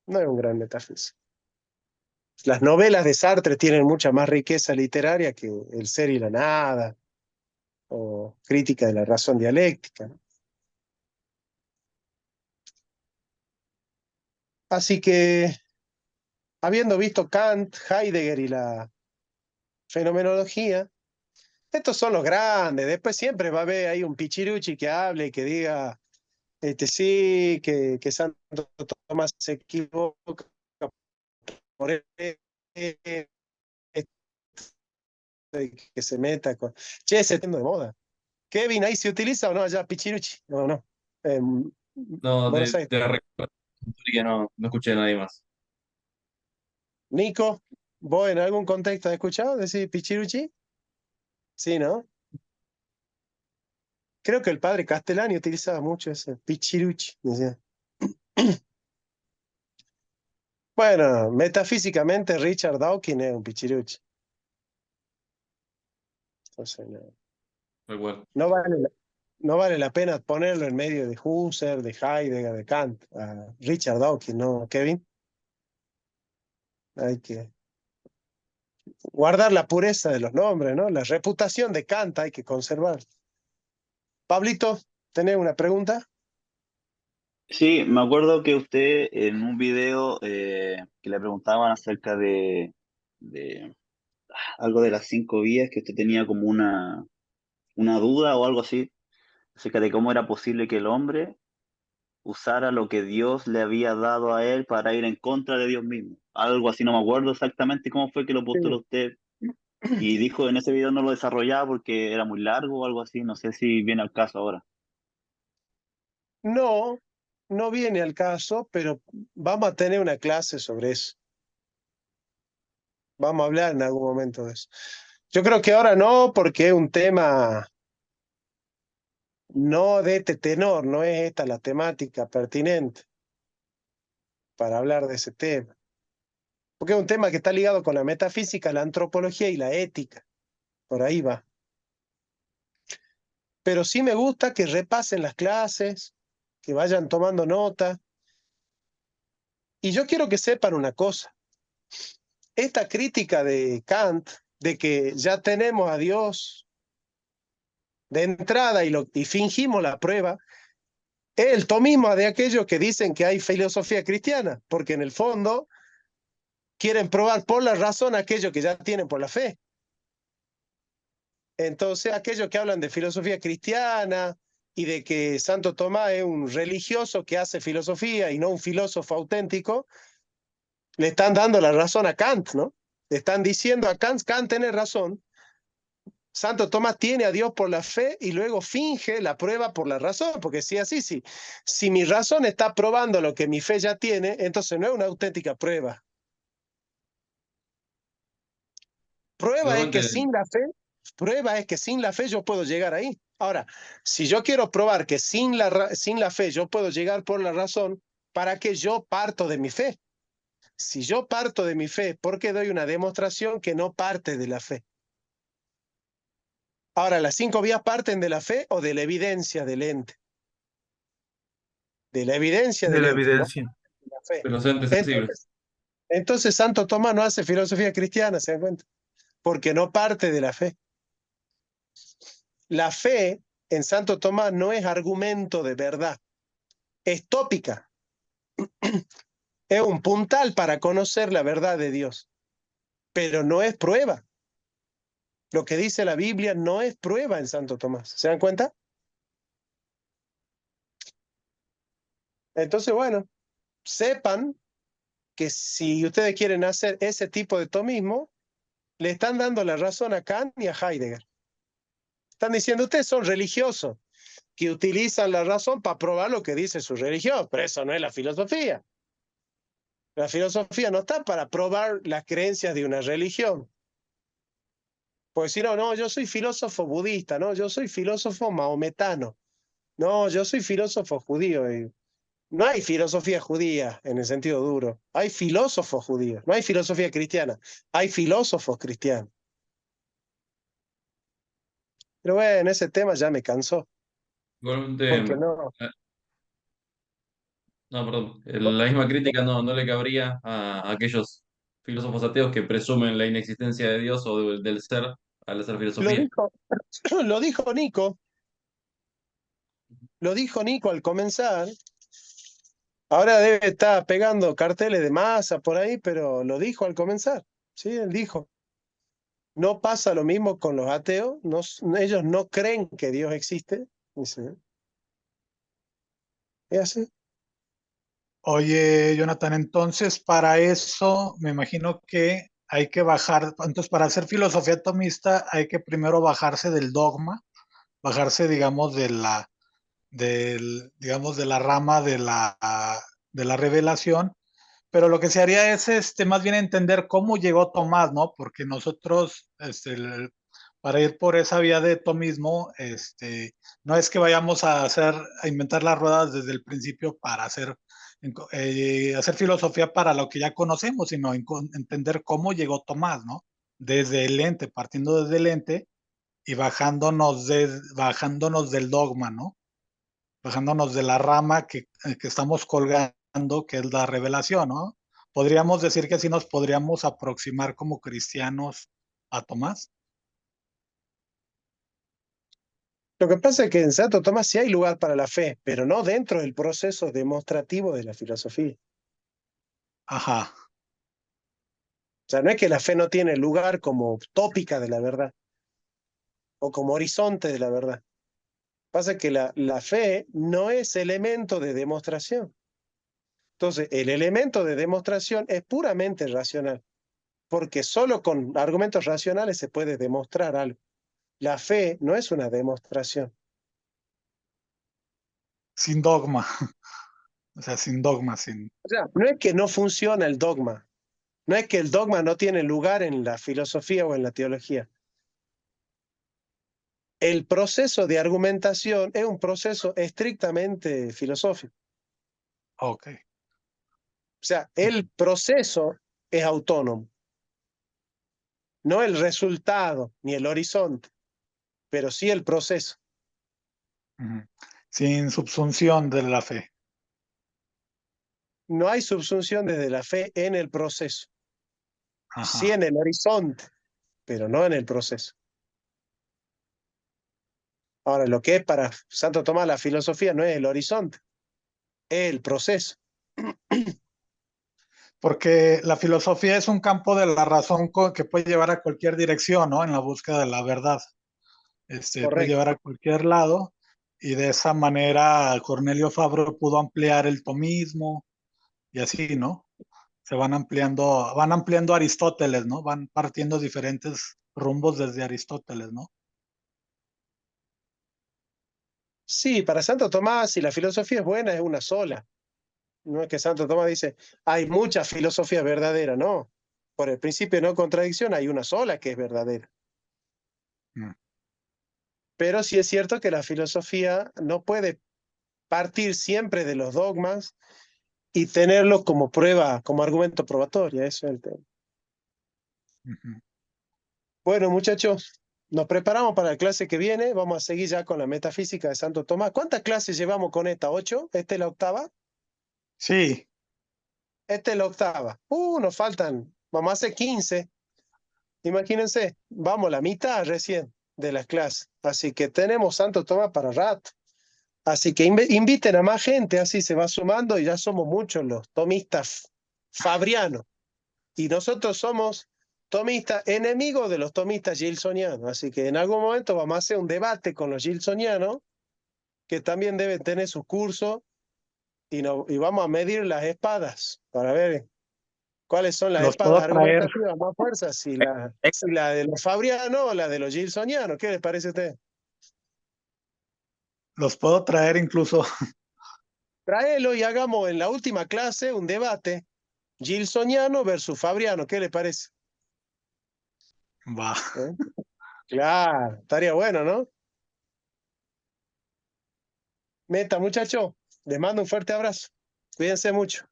no es un gran metafísico. Las novelas de Sartre tienen mucha más riqueza literaria que El ser y la nada, o Crítica de la razón dialéctica, ¿no? Así que, habiendo visto Kant, Heidegger y la fenomenología, estos son los grandes. Después siempre va a haber ahí un pichiruchi que hable y que diga, sí, que Santo Tomás se equivoca por esto, y que se meta con... Che, ese tema de moda. Kevin, ¿ahí se utiliza o no allá pichiruchi? No, no. No, Buenos Aires. que no escuché a nadie más. Nico, ¿vos en algún contexto has escuchado decir pichiruchi? Sí, ¿no? Creo que el padre Castellani utilizaba mucho ese pichiruchi. Decía. Bueno, metafísicamente Richard Dawkins es un pichiruchi. Entonces, Igual. no vale la pena ponerlo en medio de Husserl, de Heidegger, de Kant, a Richard Dawkins, ¿no, Kevin? Hay que guardar la pureza de los nombres, ¿no? La reputación de Kant hay que conservar. Pablito, ¿tenés una pregunta? Sí, me acuerdo que usted en un video que le preguntaban acerca de algo de las 5 vías, que usted tenía como una duda o algo así, acerca de cómo era posible que el hombre usara lo que Dios le había dado a él para ir en contra de Dios mismo. Algo así, no me acuerdo exactamente cómo fue que lo postuló Sí. usted. Y dijo en ese video no lo desarrollaba porque era muy largo o algo así, no sé si viene al caso ahora. No, no viene al caso, pero vamos a tener una clase sobre eso. Vamos a hablar en algún momento de eso. Yo creo que ahora no, porque es un tema no de este tenor, no es esta la temática pertinente para hablar de ese tema. Porque es un tema que está ligado con la metafísica, la antropología y la ética. Por ahí va. Pero sí me gusta que repasen las clases, que vayan tomando nota. Y yo quiero que sepan una cosa. Esta crítica de Kant, de que ya tenemos a Dios de entrada y fingimos la prueba, es el tomismo de aquellos que dicen que hay filosofía cristiana, porque en el fondo quieren probar por la razón aquello que ya tienen por la fe. Entonces, aquellos que hablan de filosofía cristiana y de que Santo Tomás es un religioso que hace filosofía y no un filósofo auténtico, le están dando la razón a Kant, ¿no? Le están diciendo a Kant, Kant tiene razón. Santo Tomás tiene a Dios por la fe y luego finge la prueba por la razón, porque si así, si mi razón está probando lo que mi fe ya tiene, entonces no es una auténtica prueba. Prueba es que Igualmente, sin la fe yo puedo llegar ahí. Ahora, si yo quiero probar que sin la fe yo puedo llegar por la razón, ¿para qué yo parto de mi fe? Si yo parto de mi fe, ¿por qué doy una demostración que no parte de la fe? Ahora, ¿las 5 vías parten de la fe o de la evidencia del ente? De la evidencia De del la ente, no evidencia. de la fe. de los entes sensibles. Entonces Santo Tomás no hace filosofía cristiana, ¿se dan cuenta? Porque no parte de la fe. La fe en Santo Tomás no es argumento de verdad, es tópica, es un puntal para conocer la verdad de Dios, pero no es prueba. Lo que dice la Biblia no es prueba en Santo Tomás, ¿se dan cuenta? Entonces, bueno, sepan que si ustedes quieren hacer ese tipo de tomismo, le están dando la razón a Kant y a Heidegger. Están diciendo, ustedes son religiosos, que utilizan la razón para probar lo que dice su religión, pero eso no es la filosofía. La filosofía no está para probar las creencias de una religión. Pues si no, yo soy filósofo budista, no, yo soy filósofo maometano, no, yo soy filósofo judío. No hay filosofía judía en el sentido duro, hay filósofos judíos, no hay filosofía cristiana, hay filósofos cristianos. Pero bueno, ese tema ya me cansó, Igualmente, porque no. no, perdón, la misma crítica no le cabría a aquellos filósofos ateos que presumen la inexistencia de Dios o del ser al hacer Lo filosofía. dijo, lo dijo Nico, lo dijo Nico al comenzar. Ahora debe estar pegando carteles de masa por ahí, pero lo dijo al comenzar. Sí, él dijo. No pasa lo mismo con los ateos. Ellos no creen que Dios existe. Dice, es así. Oye, Jonathan, entonces para eso me imagino que hay que bajar, entonces para hacer filosofía atomista hay que primero bajarse del dogma, bajarse, digamos, digamos, de la rama de la revelación, pero lo que se haría es más bien entender cómo llegó Tomás, ¿no? Porque nosotros, para ir por esa vía de tomismo, no es que vayamos a inventar las ruedas desde el principio para hacer filosofía para lo que ya conocemos, sino entender cómo llegó Tomás, ¿no? Desde el ente, partiendo desde el ente y bajándonos del dogma, ¿no? Bajándonos de la rama que estamos colgando, que es la revelación, ¿no? Podríamos decir que así nos podríamos aproximar como cristianos a Tomás. Lo que pasa es que en Santo Tomás sí hay lugar para la fe, pero no dentro del proceso demostrativo de la filosofía. Ajá. O sea, no es que la fe no tiene lugar como tópica de la verdad o como horizonte de la verdad. Pasa que la fe no es elemento de demostración. Entonces, el elemento de demostración es puramente racional, porque solo con argumentos racionales se puede demostrar algo. La fe no es una demostración. Sin dogma. O sea, sin dogma, O sea, no es que no funciona el dogma, no es que el dogma no tiene lugar en la filosofía o en la teología. El proceso de argumentación es un proceso estrictamente filosófico. Ok. O sea, el proceso es autónomo, no el resultado ni el horizonte, pero sí el proceso. Sin subsunción de la fe. No hay subsunción desde la fe en el proceso. Ajá. Sí en el horizonte, pero no en el proceso. Ahora, lo que es para Santo Tomás la filosofía no es el horizonte, es el proceso. Porque la filosofía es un campo de la razón que puede llevar a cualquier dirección, ¿no? En la búsqueda de la verdad. Puede Correcto. llevar a cualquier lado. y de esa manera Cornelio Fabro pudo ampliar el tomismo y así, ¿no? Se van ampliando Aristóteles, ¿no? Van partiendo diferentes rumbos desde Aristóteles, ¿no? Sí, para Santo Tomás, si la filosofía es buena, es una sola. No es que Santo Tomás dice, hay muchas filosofías verdaderas, no. Por el principio de no contradicción hay una sola que es verdadera. Mm. Pero sí es cierto que la filosofía no puede partir siempre de los dogmas y tenerlos como prueba, como argumento probatorio. Eso es el tema. Ujú. Bueno, muchachos, nos preparamos para la clase que viene. Vamos a seguir ya con la metafísica de Santo Tomás. ¿Cuántas clases llevamos con esta? ¿8? ¿Esta es la octava? Sí, Esta es la octava. Nos faltan, vamos a hacer 15. Imagínense, vamos la mitad recién de las clases. Así que tenemos Santo Tomás para rato. Así que inviten a más gente, así se va sumando y ya somos muchos los tomistas fabrianos. Y nosotros somos tomistas, enemigos de los tomistas gilsonianos. Así que en algún momento vamos a hacer un debate con los gilsonianos, que también deben tener sus cursos, y vamos a medir las espadas para ver cuáles son las los puedo espadas traer, argumentativas más fuerzas, si la de los fabrianos o la de los gilsonianos. ¿Qué les parece a usted? incluso. Traelo y hagamos en la última clase un debate gilsoniano versus fabriano. ¿Qué le parece? Va. ¿Eh? Claro, estaría bueno, ¿no? Meta, muchacho, les mando un fuerte abrazo. Cuídense mucho.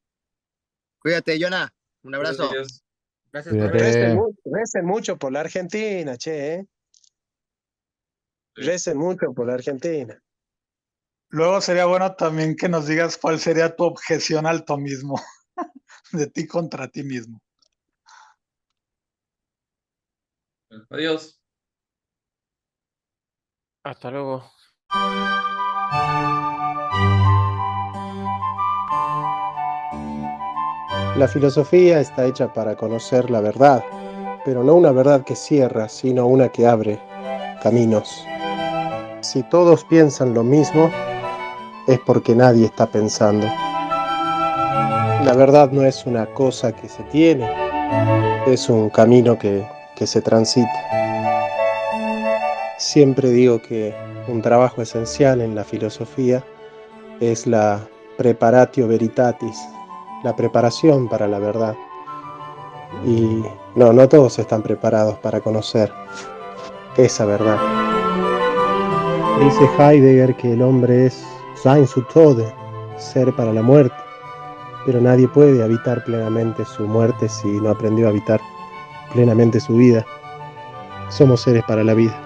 Cuídate, Jonah. Un abrazo. Gracias. Gracias. Cuídate. Recen mucho por la Argentina, che, ¿eh? Sí. Recen mucho por la Argentina. Luego sería bueno también que nos digas cuál sería tu objeción al tomismo, de ti contra ti mismo. Adiós. Hasta luego. La filosofía está hecha para conocer la verdad, pero no una verdad que cierra, sino una que abre caminos. Si todos piensan lo mismo, es porque nadie está pensando. La verdad no es una cosa que se tiene, es un camino que se transita. Siempre digo que un trabajo esencial en la filosofía es la preparatio veritatis, la preparación para la verdad. Y no todos están preparados para conocer esa verdad. Dice Heidegger que el hombre es sein zu Tode, ser para la muerte, pero nadie puede habitar plenamente su muerte si no aprendió a habitar plenamente su vida. Somos seres para la vida.